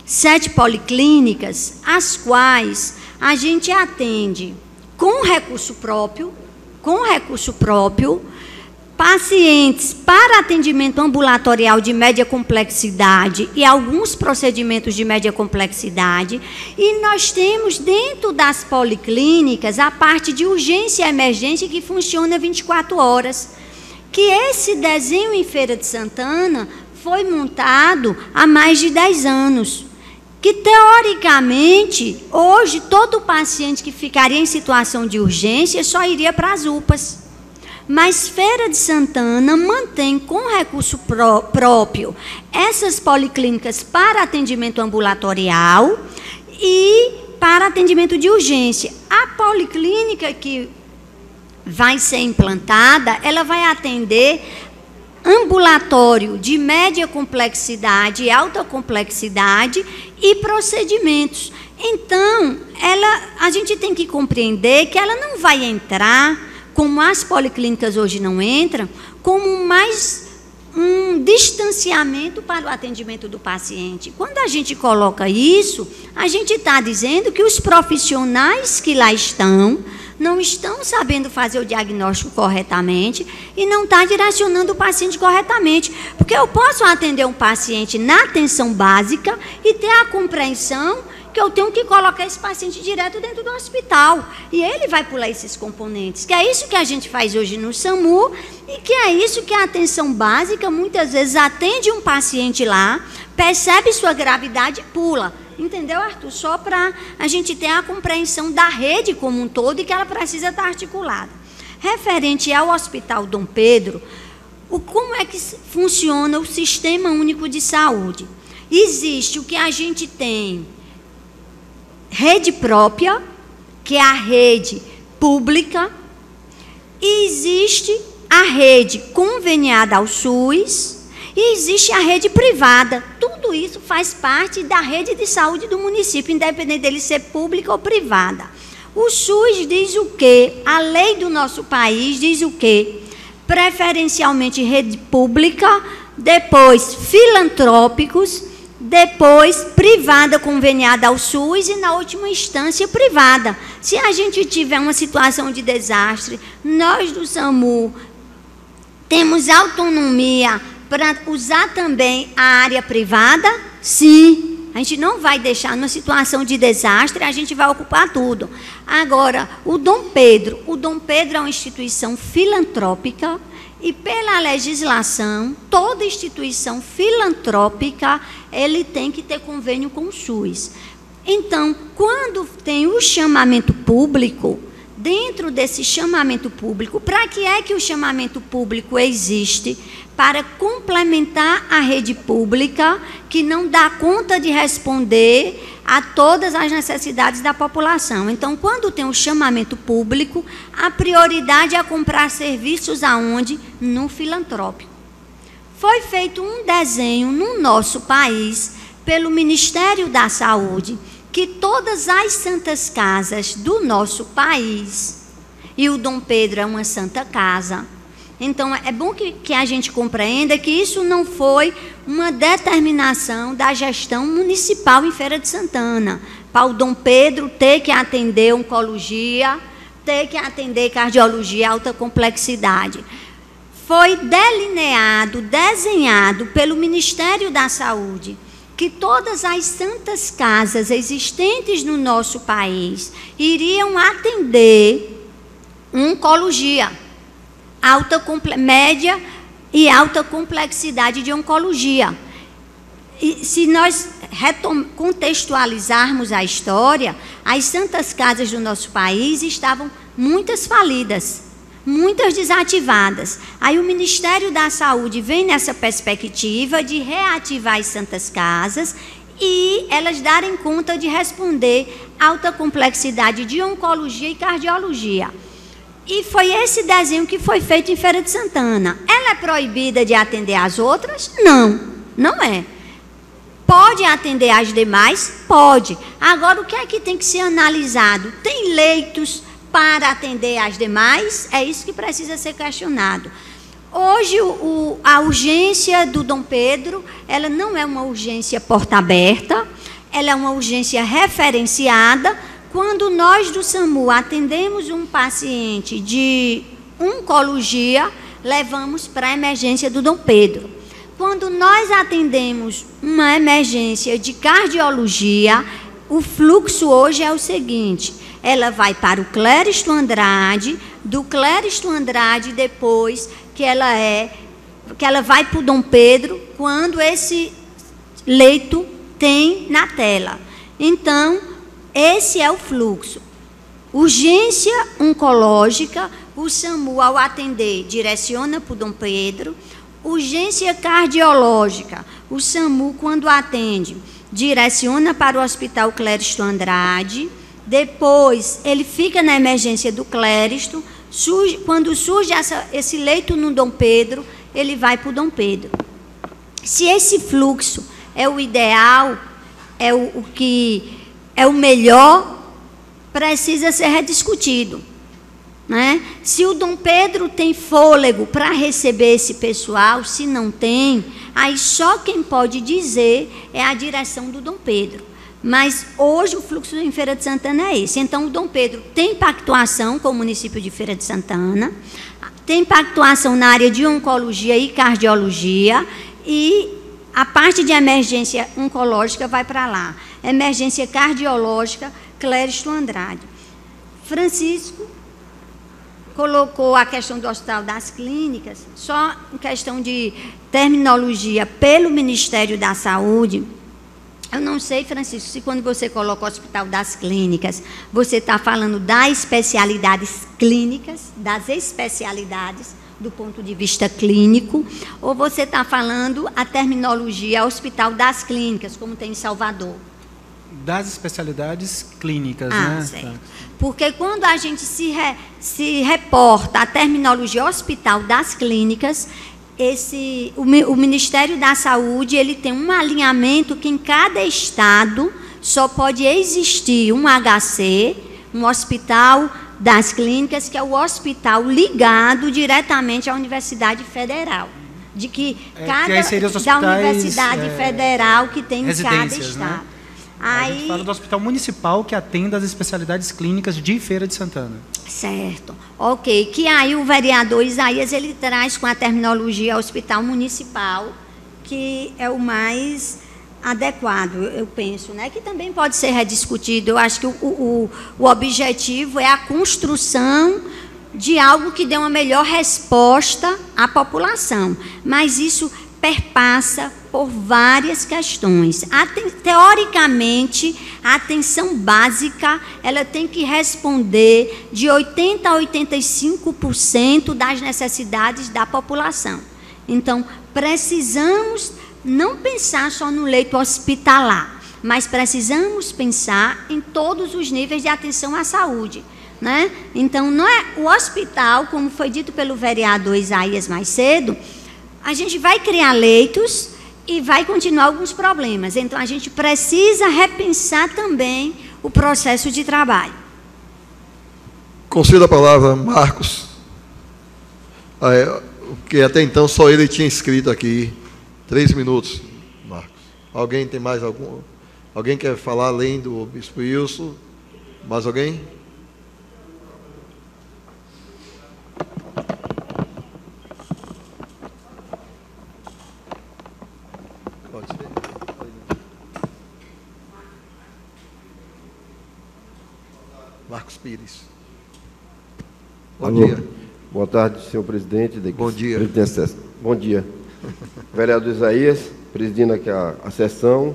7 policlínicas, as quais a gente atende com recurso próprio, pacientes para atendimento ambulatorial de média complexidade e alguns procedimentos de média complexidade. E nós temos dentro das policlínicas a parte de urgência e emergência, que funciona 24 horas. Que esse desenho em Feira de Santana foi montado há mais de 10 anos. Que, teoricamente, hoje, todo paciente que ficaria em situação de urgência só iria para as UPAs. Mas Feira de Santana mantém com recurso próprio essas policlínicas para atendimento ambulatorial e para atendimento de urgência. A policlínica que vai ser implantada, ela vai atender ambulatório de média complexidade e alta complexidade e procedimentos. Então, a gente tem que compreender que ela não vai entrar, como as policlínicas hoje não entram, como mais um distanciamento para o atendimento do paciente. Quando a gente coloca isso, a gente está dizendo que os profissionais que lá estão não estão sabendo fazer o diagnóstico corretamente e não está direcionando o paciente corretamente. Porque eu posso atender um paciente na atenção básica e ter a compreensão que eu tenho que colocar esse paciente direto dentro do hospital. E ele vai pular esses componentes. Que é isso que a gente faz hoje no SAMU e que é isso que a atenção básica muitas vezes atende um paciente lá, percebe sua gravidade e pula. Entendeu, Arthur? Só para a gente ter a compreensão da rede como um todo e que ela precisa estar articulada. Referente ao Hospital Dom Pedro, como é que funciona o Sistema Único de Saúde? Existe o que a gente tem rede própria, que é a rede pública, e existe a rede conveniada ao SUS, e existe a rede privada. Tudo isso faz parte da rede de saúde do município, independente dele ser pública ou privada. O SUS diz o quê? A lei do nosso país diz o quê? Preferencialmente rede pública, depois filantrópicos, depois privada conveniada ao SUS e, na última instância, privada. Se a gente tiver uma situação de desastre, nós do SAMU temos autonomia para usar também a área privada? Sim. A gente não vai deixar numa situação de desastre, a gente vai ocupar tudo. Agora, o Dom Pedro é uma instituição filantrópica e, pela legislação, toda instituição filantrópica, ele tem que ter convênio com o SUS. Então, quando tem o chamamento público, dentro desse chamamento público, para que é que o chamamento público existe? Para complementar a rede pública, que não dá conta de responder a todas as necessidades da população. Então, quando tem um chamamento público, a prioridade é comprar serviços aonde? No filantrópico. Foi feito um desenho no nosso país, pelo Ministério da Saúde, que todas as santas casas do nosso país, e o Dom Pedro é uma santa casa. Então, é bom que a gente compreenda que isso não foi uma determinação da gestão municipal em Feira de Santana, para o Dom Pedro ter que atender oncologia, ter que atender cardiologia alta complexidade. Foi delineado, desenhado pelo Ministério da Saúde, que todas as santas casas existentes no nosso país iriam atender oncologia, média e alta complexidade de oncologia. E se nós contextualizarmos a história, as santas casas do nosso país estavam muitas falidas, muitas desativadas. Aí o Ministério da Saúde vem nessa perspectiva de reativar as santas casas e elas darem conta de responder alta complexidade de oncologia e cardiologia. E foi esse desenho que foi feito em Feira de Santana. Ela é proibida de atender as outras? Não, não é. Pode atender as demais? Pode. Agora, o que é que tem que ser analisado? Tem leitos para atender as demais? É isso que precisa ser questionado. Hoje, a urgência do Dom Pedro, ela não é uma urgência porta aberta, ela é uma urgência referenciada. Quando nós do SAMU atendemos um paciente de oncologia, levamos para a emergência do Dom Pedro. Quando nós atendemos uma emergência de cardiologia, o fluxo hoje é o seguinte: ela vai para o Cléristo Andrade, do Cléristo Andrade, depois que ela vai para o Dom Pedro, quando esse leito tem na tela. Então, esse é o fluxo. Urgência oncológica, o SAMU, ao atender, direciona para o Dom Pedro. Urgência cardiológica, o SAMU, quando atende, direciona para o Hospital Cléristo Andrade. Depois, ele fica na emergência do Cléristo. Quando surge esse leito no Dom Pedro, ele vai para o Dom Pedro. Se esse fluxo é o ideal, é o que é o melhor, precisa ser rediscutido, né? Se o Dom Pedro tem fôlego para receber esse pessoal, se não tem, aí só quem pode dizer é a direção do Dom Pedro. Mas hoje o fluxo em Feira de Santana é esse. Então o Dom Pedro tem pactuação com o município de Feira de Santana, tem pactuação na área de oncologia e cardiologia, e a parte de emergência oncológica vai para lá. Emergência cardiológica, Clériston Andrade. Francisco colocou a questão do Hospital das Clínicas, só em questão de terminologia pelo Ministério da Saúde. Eu não sei, Francisco, se quando você coloca o Hospital das Clínicas, você está falando das especialidades clínicas, das especialidades do ponto de vista clínico, ou você está falando a terminologia Hospital das Clínicas, como tem em Salvador? Das especialidades clínicas, né? Certo. Porque quando a gente se reporta a terminologia Hospital das Clínicas, o Ministério da Saúde ele tem um alinhamento que em cada estado só pode existir um HC, um Hospital das Clínicas, que é o hospital ligado diretamente à Universidade Federal. De que da Universidade Federal que tem em cada estado. Né? A gente fala do hospital municipal que atende às especialidades clínicas de Feira de Santana. Certo. Ok. Que aí o vereador Isaías ele traz com a terminologia hospital municipal, que é o mais adequado, eu penso, né? Que também pode ser rediscutido. Eu acho que o objetivo é a construção de algo que dê uma melhor resposta à população. Mas isso perpassa por várias questões. Teoricamente, a atenção básica ela tem que responder de 80% a 85% das necessidades da população. Então, precisamos não pensar só no leito hospitalar, mas precisamos pensar em todos os níveis de atenção à saúde, né? Então, não é o hospital, como foi dito pelo vereador Isaías mais cedo, a gente vai criar leitos e vai continuar alguns problemas. Então, a gente precisa repensar também o processo de trabalho. Concedo a palavra a Marcos, que até então só ele tinha escrito aqui. 3 minutos, Marcos. Alguém tem mais algum? Alguém quer falar além do Bispo Wilson? Mais alguém? Pode ser. Marcos Pires. Bom dia. Boa tarde, senhor presidente. Bom dia. Bom dia. Vereador Isaías, presidindo aqui a sessão,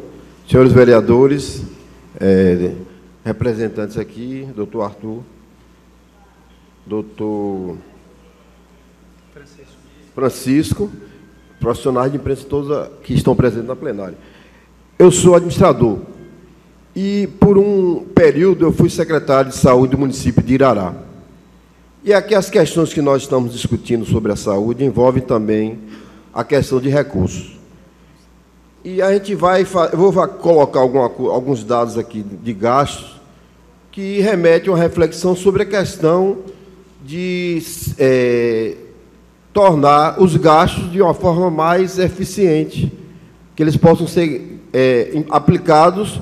senhores vereadores, representantes aqui, doutor Arthur, doutor Francisco, profissionais de imprensa todos que estão presentes na plenária. Eu sou administrador e, por um período, eu fui secretário de saúde do município de Irará. E aqui as questões que nós estamos discutindo sobre a saúde envolvem também a questão de recursos. E a gente eu vou colocar alguns dados aqui de gastos que remetem a uma reflexão sobre a questão de tornar os gastos de uma forma mais eficiente, que eles possam ser aplicados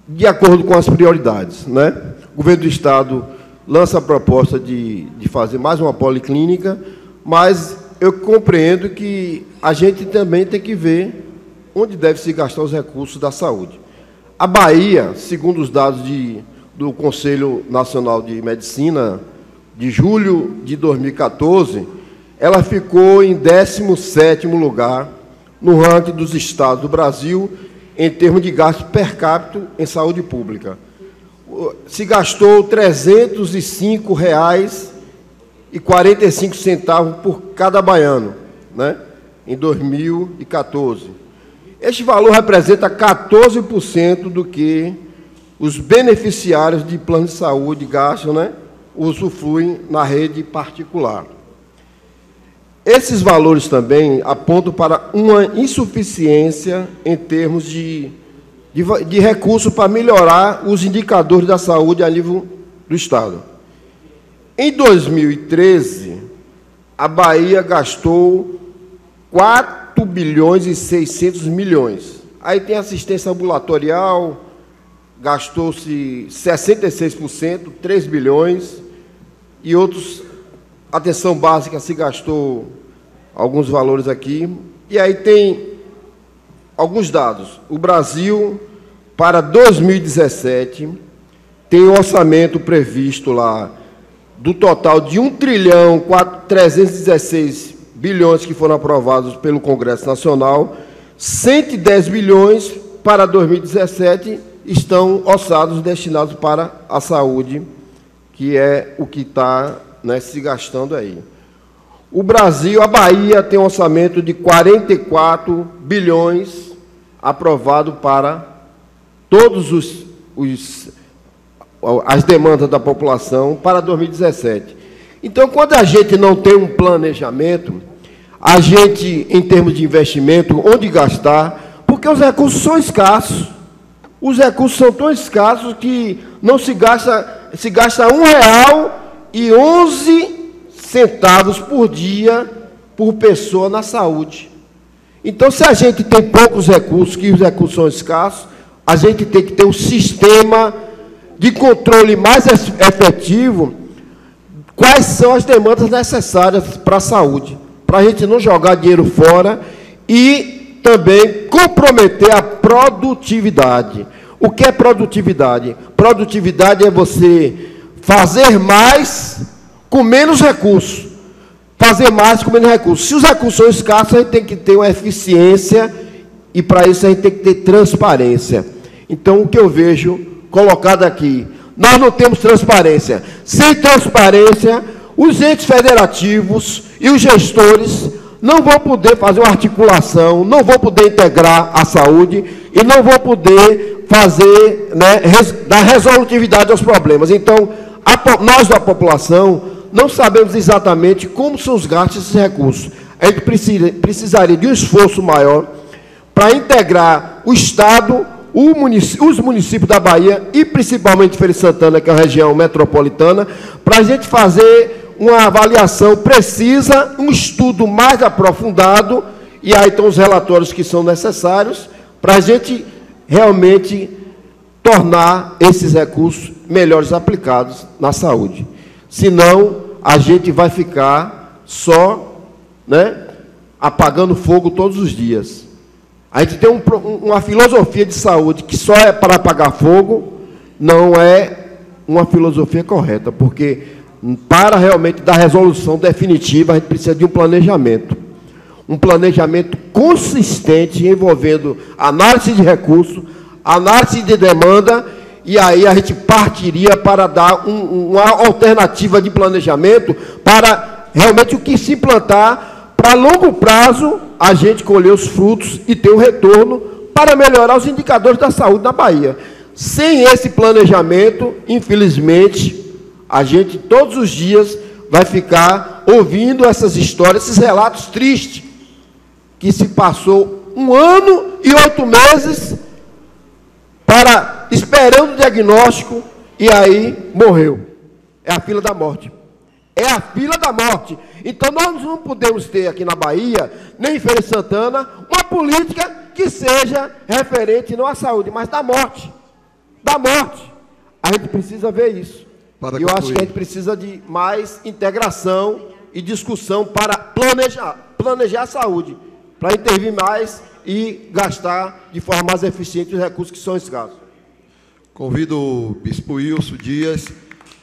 de acordo com as prioridades, né? O governo do Estado lança a proposta de fazer mais uma policlínica, mas eu compreendo que a gente também tem que ver onde deve se gastar os recursos da saúde. A Bahia, segundo os dados do Conselho Nacional de Medicina, de julho de 2014, ela ficou em 17º lugar no ranking dos estados do Brasil em termos de gasto per capita em saúde pública. Se gastou R$ 305,45 por cada baiano, né, em 2014. Este valor representa 14% do que os beneficiários de plano de saúde gastam, né, usufruem na rede particular. Esses valores também apontam para uma insuficiência em termos de recursos para melhorar os indicadores da saúde a nível do Estado. Em 2013, a Bahia gastou 4 bilhões e 600 milhões. Aí tem assistência ambulatorial, gastou-se 66%, 3 bilhões, e outros, atenção básica, se gastou alguns valores aqui. E aí tem alguns dados. O Brasil, para 2017, tem um orçamento previsto lá, do total de 1 trilhão 316 bilhões que foram aprovados pelo Congresso Nacional, 110 bilhões para 2017 estão orçados destinados para a saúde, que é o que está, né, se gastando aí. O Brasil, a Bahia, tem um orçamento de 44 bilhões aprovado para todos as demandas da população para 2017. Então, quando a gente não tem um planejamento, a gente, em termos de investimento, onde gastar, porque os recursos são escassos. Os recursos são tão escassos que não se gasta R$1,11 por dia por pessoa na saúde. Então, se a gente tem poucos recursos, que os recursos são escassos, a gente tem que ter um sistema de controle mais efetivo. Quais são as demandas necessárias para a saúde, para a gente não jogar dinheiro fora e também comprometer a produtividade. O que é produtividade? Produtividade é você fazer mais com menos recursos. Fazer mais com menos recursos. Se os recursos são escassos, a gente tem que ter uma eficiência e, para isso, a gente tem que ter transparência. Então, o que eu vejo colocado aqui, nós não temos transparência. Sem transparência, os entes federativos e os gestores não vão poder fazer uma articulação, não vão poder integrar a saúde e não vão poder fazer, né, dar resolutividade aos problemas. Então, nós da população não sabemos exatamente como são os gastos desses recursos. A gente precisaria de um esforço maior para integrar o Estado, os municípios da Bahia e principalmente Feira de Santana, que é a região metropolitana, para a gente fazer uma avaliação precisa, um estudo mais aprofundado, e aí estão os relatórios que são necessários, para a gente realmente tornar esses recursos melhores aplicados na saúde. Senão, a gente vai ficar só, né, apagando fogo todos os dias. A gente tem uma filosofia de saúde que só é para apagar fogo, não é uma filosofia correta, porque para realmente dar resolução definitiva, a gente precisa de um planejamento consistente, envolvendo análise de recursos, análise de demanda, e aí a gente partiria para dar uma alternativa de planejamento para realmente o que se implantar, para longo prazo, a gente colher os frutos e ter um retorno para melhorar os indicadores da saúde na Bahia. Sem esse planejamento, infelizmente, a gente todos os dias vai ficar ouvindo essas histórias, esses relatos tristes, que se passou 1 ano e 8 meses esperando o diagnóstico e aí morreu. É a fila da morte. É a fila da morte. Então, nós não podemos ter aqui na Bahia, nem em Feira de Santana, uma política que seja referente não à saúde, mas da morte. Da morte. A gente precisa ver isso. E eu acho que a gente precisa de mais integração e discussão para planejar a saúde, para intervir mais e gastar de forma mais eficiente os recursos que são escassos. Convido o Bispo Wilson Dias,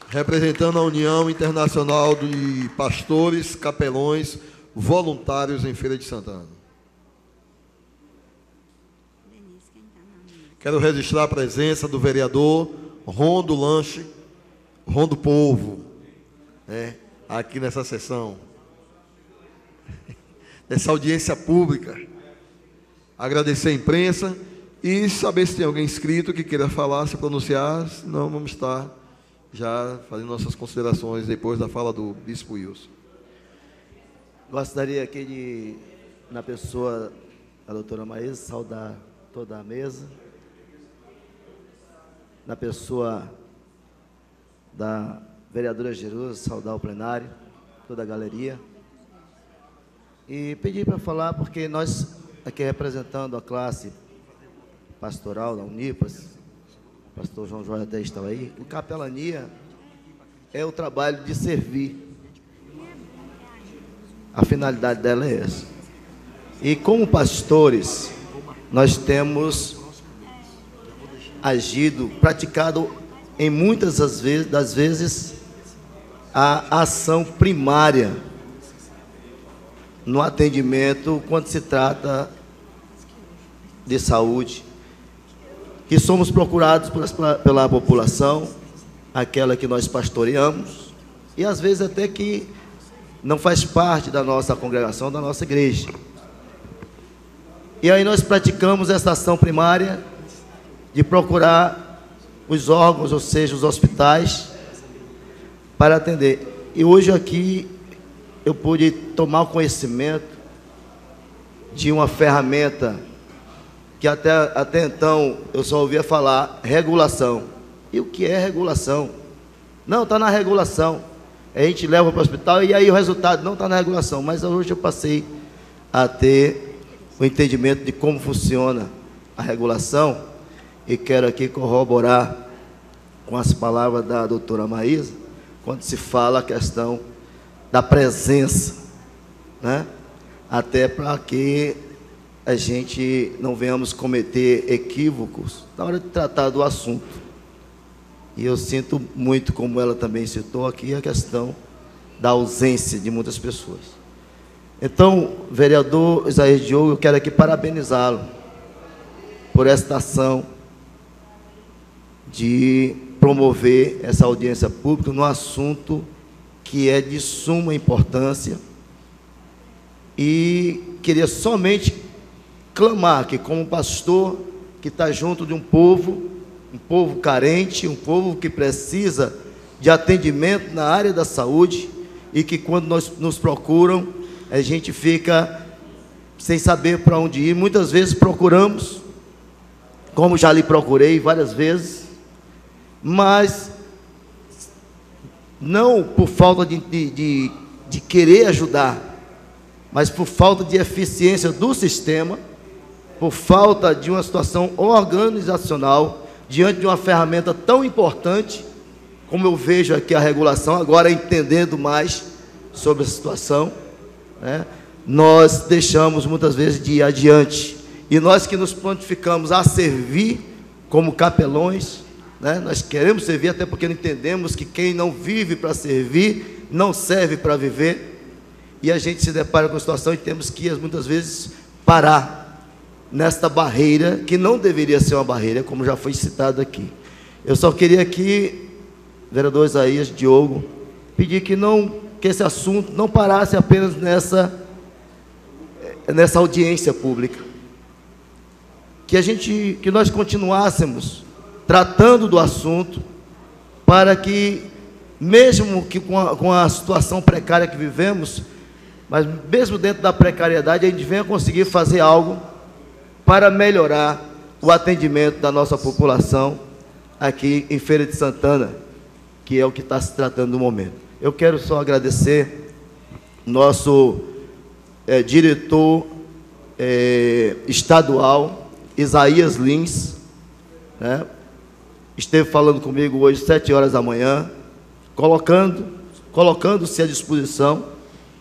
representando a União Internacional de Pastores, Capelões, Voluntários em Feira de Santana. Quero registrar a presença do vereador Rondo Lanche, Rondo Povo, né, aqui nessa sessão, nessa audiência pública. Agradecer a imprensa e saber se tem alguém inscrito que queira falar, se pronunciar, senão vamos estar já fazendo nossas considerações depois da fala do Bispo Wilson. Gostaria aqui de, na pessoa da doutora Maísa, saudar toda a mesa, na pessoa da vereadora Jerusa, saudar o plenário, toda a galeria, e pedir para falar, porque nós, aqui representando a classe pastoral da Unipas, o pastor João Jorge até estava aí, o capelania é o trabalho de servir. A finalidade dela é essa. E como pastores, nós temos agido, praticado em muitas das vezes a ação primária no atendimento quando se trata de saúde, que somos procurados pela população, aquela que nós pastoreamos, e às vezes até que não faz parte da nossa congregação, da nossa igreja. E aí nós praticamos essa ação primária de procurar os órgãos, ou seja, os hospitais, para atender. E hoje aqui eu pude tomar conhecimento de uma ferramenta que até então eu só ouvia falar, regulação. E o que é regulação? Não, está na regulação. A gente leva para o hospital e aí o resultado não está na regulação. Mas hoje eu passei a ter o entendimento de como funciona a regulação e quero aqui corroborar com as palavras da doutora Maísa, quando se fala a questão da presença, né? Até para que a gente não venhamos cometer equívocos na hora de tratar do assunto. E eu sinto muito, como ela também citou aqui, a questão da ausência de muitas pessoas. Então, vereador Isaías Diogo, eu quero aqui parabenizá-lo por esta ação de promover essa audiência pública no assunto que é de suma importância. E queria somente clamar que, como pastor que está junto de um povo carente, um povo que precisa de atendimento na área da saúde, e que quando nos procuram, a gente fica sem saber para onde ir. Muitas vezes procuramos, como já lhe procurei várias vezes, mas não por falta de querer ajudar, mas por falta de eficiência do sistema, por falta de uma situação organizacional, diante de uma ferramenta tão importante, como eu vejo aqui a regulação, agora entendendo mais sobre a situação, né, nós deixamos muitas vezes de ir adiante. E nós que nos prontificamos a servir como capelões, né, nós queremos servir, até porque entendemos que quem não vive para servir, não serve para viver, e a gente se depara com a situação e temos que, muitas vezes, parar nesta barreira, que não deveria ser uma barreira, como já foi citado aqui. Eu só queria aqui, vereador Isaías Diogo, pedir que esse assunto não parasse apenas nessa audiência pública, que nós continuássemos tratando do assunto, para que, mesmo que com a situação precária que vivemos, mas mesmo dentro da precariedade, a gente venha conseguir fazer algo para melhorar o atendimento da nossa população aqui em Feira de Santana, que é o que está se tratando no momento. Eu quero só agradecer nosso diretor estadual, Isaías Lins, né? Esteve falando comigo hoje, 7 horas da manhã, colocando-se à disposição,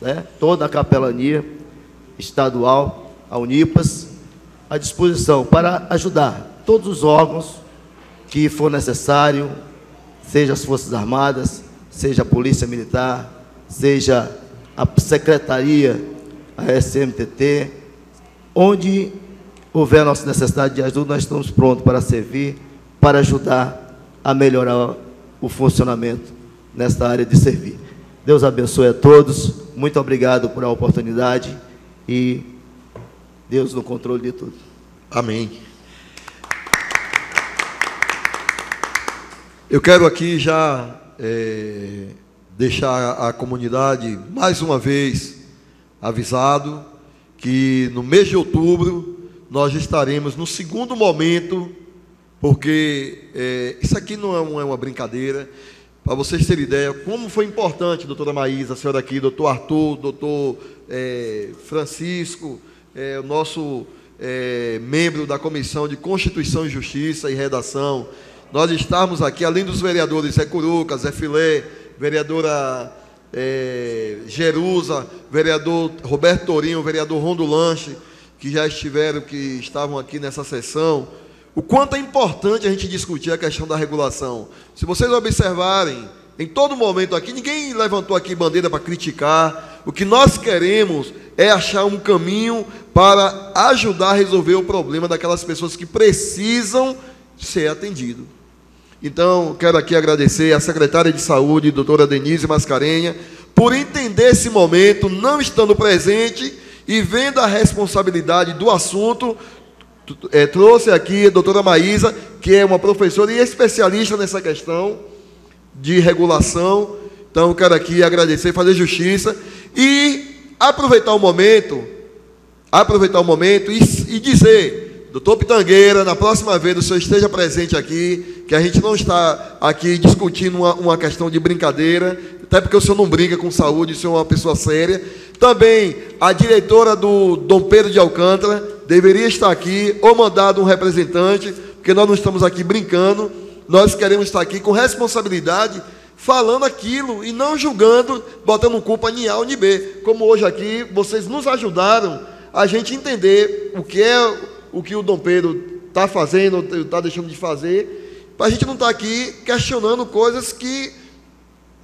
né, toda a capelania estadual, a Unipas, à disposição para ajudar todos os órgãos que for necessário, seja as Forças Armadas, seja a Polícia Militar, seja a Secretaria, a SMTT, onde houver a nossa necessidade de ajuda, nós estamos prontos para servir, para ajudar a melhorar o funcionamento nesta área de servir. Deus abençoe a todos, muito obrigado por a oportunidade e Deus no controle de tudo. Amém. Eu quero aqui já deixar a comunidade, mais uma vez, avisado que no mês de outubro nós estaremos no segundo momento, porque isso aqui não é uma brincadeira. Para vocês terem ideia, como foi importante, doutora Maísa, a senhora aqui, doutor Arthur, doutor Francisco, o nosso membro da Comissão de Constituição e Justiça e Redação, nós estamos aqui, além dos vereadores Zé Curuca, Zé Filé, vereadora Jerusa, vereador Roberto Torinho, vereador Rondo Lanche, que estavam aqui nessa sessão. O quanto é importante a gente discutir a questão da regulação. Se vocês observarem, em todo momento aqui, ninguém levantou aqui bandeira para criticar. O que nós queremos é achar um caminho para ajudar a resolver o problema daquelas pessoas que precisam ser atendidas. Então, quero aqui agradecer à secretária de Saúde, doutora Denise Mascarenha, por entender esse momento, não estando presente e vendo a responsabilidade do assunto. Trouxe aqui a doutora Maísa, que é uma professora e especialista nessa questão de regulação. Então, quero aqui agradecer, fazer justiça e aproveitar o momento e dizer, doutor Pitangueira, na próxima vez o senhor esteja presente aqui, que a gente não está aqui discutindo uma questão de brincadeira, até porque o senhor não brinca com saúde, o senhor é uma pessoa séria. Também a diretora do Dom Pedro de Alcântara deveria estar aqui, ou mandado um representante, porque nós não estamos aqui brincando, nós queremos estar aqui com responsabilidade, falando aquilo e não julgando, botando culpa em A ou em B. Como hoje aqui, vocês nos ajudaram a gente entender o que o Dom Pedro está fazendo, está deixando de fazer, para a gente não estar aqui questionando coisas que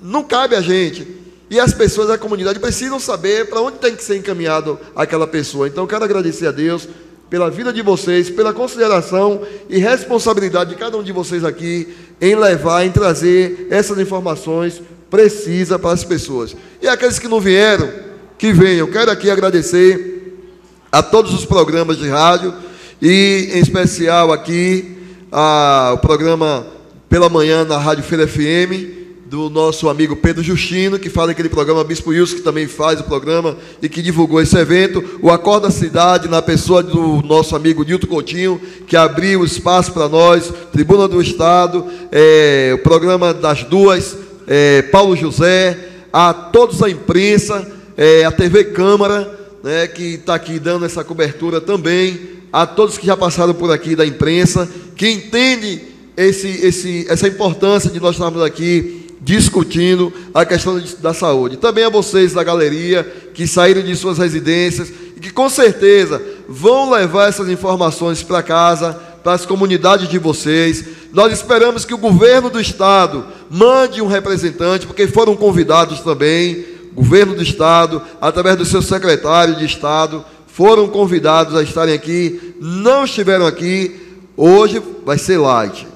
não cabe a gente. E as pessoas da comunidade precisam saber para onde tem que ser encaminhado aquela pessoa. Então, quero agradecer a Deus pela vida de vocês, pela consideração e responsabilidade de cada um de vocês aqui em levar, em trazer essas informações precisas para as pessoas. E aqueles que não vieram, que venham. Quero aqui agradecer a todos os programas de rádio e, em especial, aqui o programa Pela Manhã na Rádio Feira FM, do nosso amigo Pedro Justino, que fala aquele programa, Bispo Wilson, que também faz o programa e que divulgou esse evento, o Acorda Cidade, na pessoa do nosso amigo Nilton Coutinho, que abriu o espaço para nós, Tribuna do Estado, o programa das duas, Paulo José, a todos a imprensa, a TV Câmara, né, que está aqui dando essa cobertura também, a todos que já passaram por aqui da imprensa, que entende essa importância de nós estarmos aqui discutindo a questão da saúde. Também a vocês da galeria que saíram de suas residências e que com certeza vão levar essas informações para casa, para as comunidades de vocês. Nós esperamos que o governo do estado mande um representante, porque foram convidados também, o governo do estado, através do seu secretário de estado, foram convidados a estarem aqui, não estiveram aqui. Hoje vai ser light.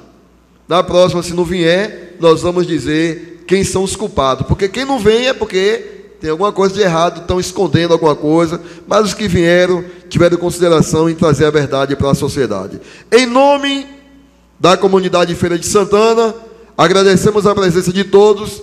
Na próxima, se não vier, nós vamos dizer quem são os culpados, porque quem não vem é porque tem alguma coisa de errado, estão escondendo alguma coisa, mas os que vieram tiveram consideração em trazer a verdade para a sociedade. Em nome da comunidade de Feira de Santana, agradecemos a presença de todos,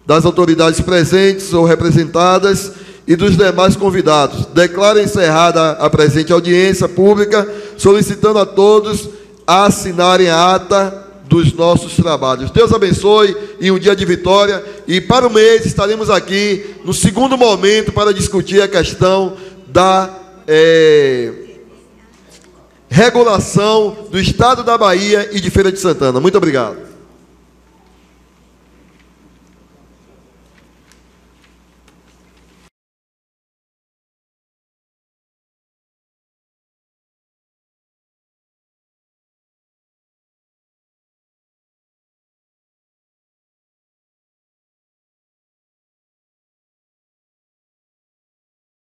das autoridades presentes ou representadas e dos demais convidados. Declaro encerrada a presente audiência pública, solicitando a todos a assinarem a ata dos nossos trabalhos. Deus abençoe e um dia de vitória. E para o mês estaremos aqui no segundo momento para discutir a questão da regulação do estado da Bahia e de Feira de Santana. Muito obrigado.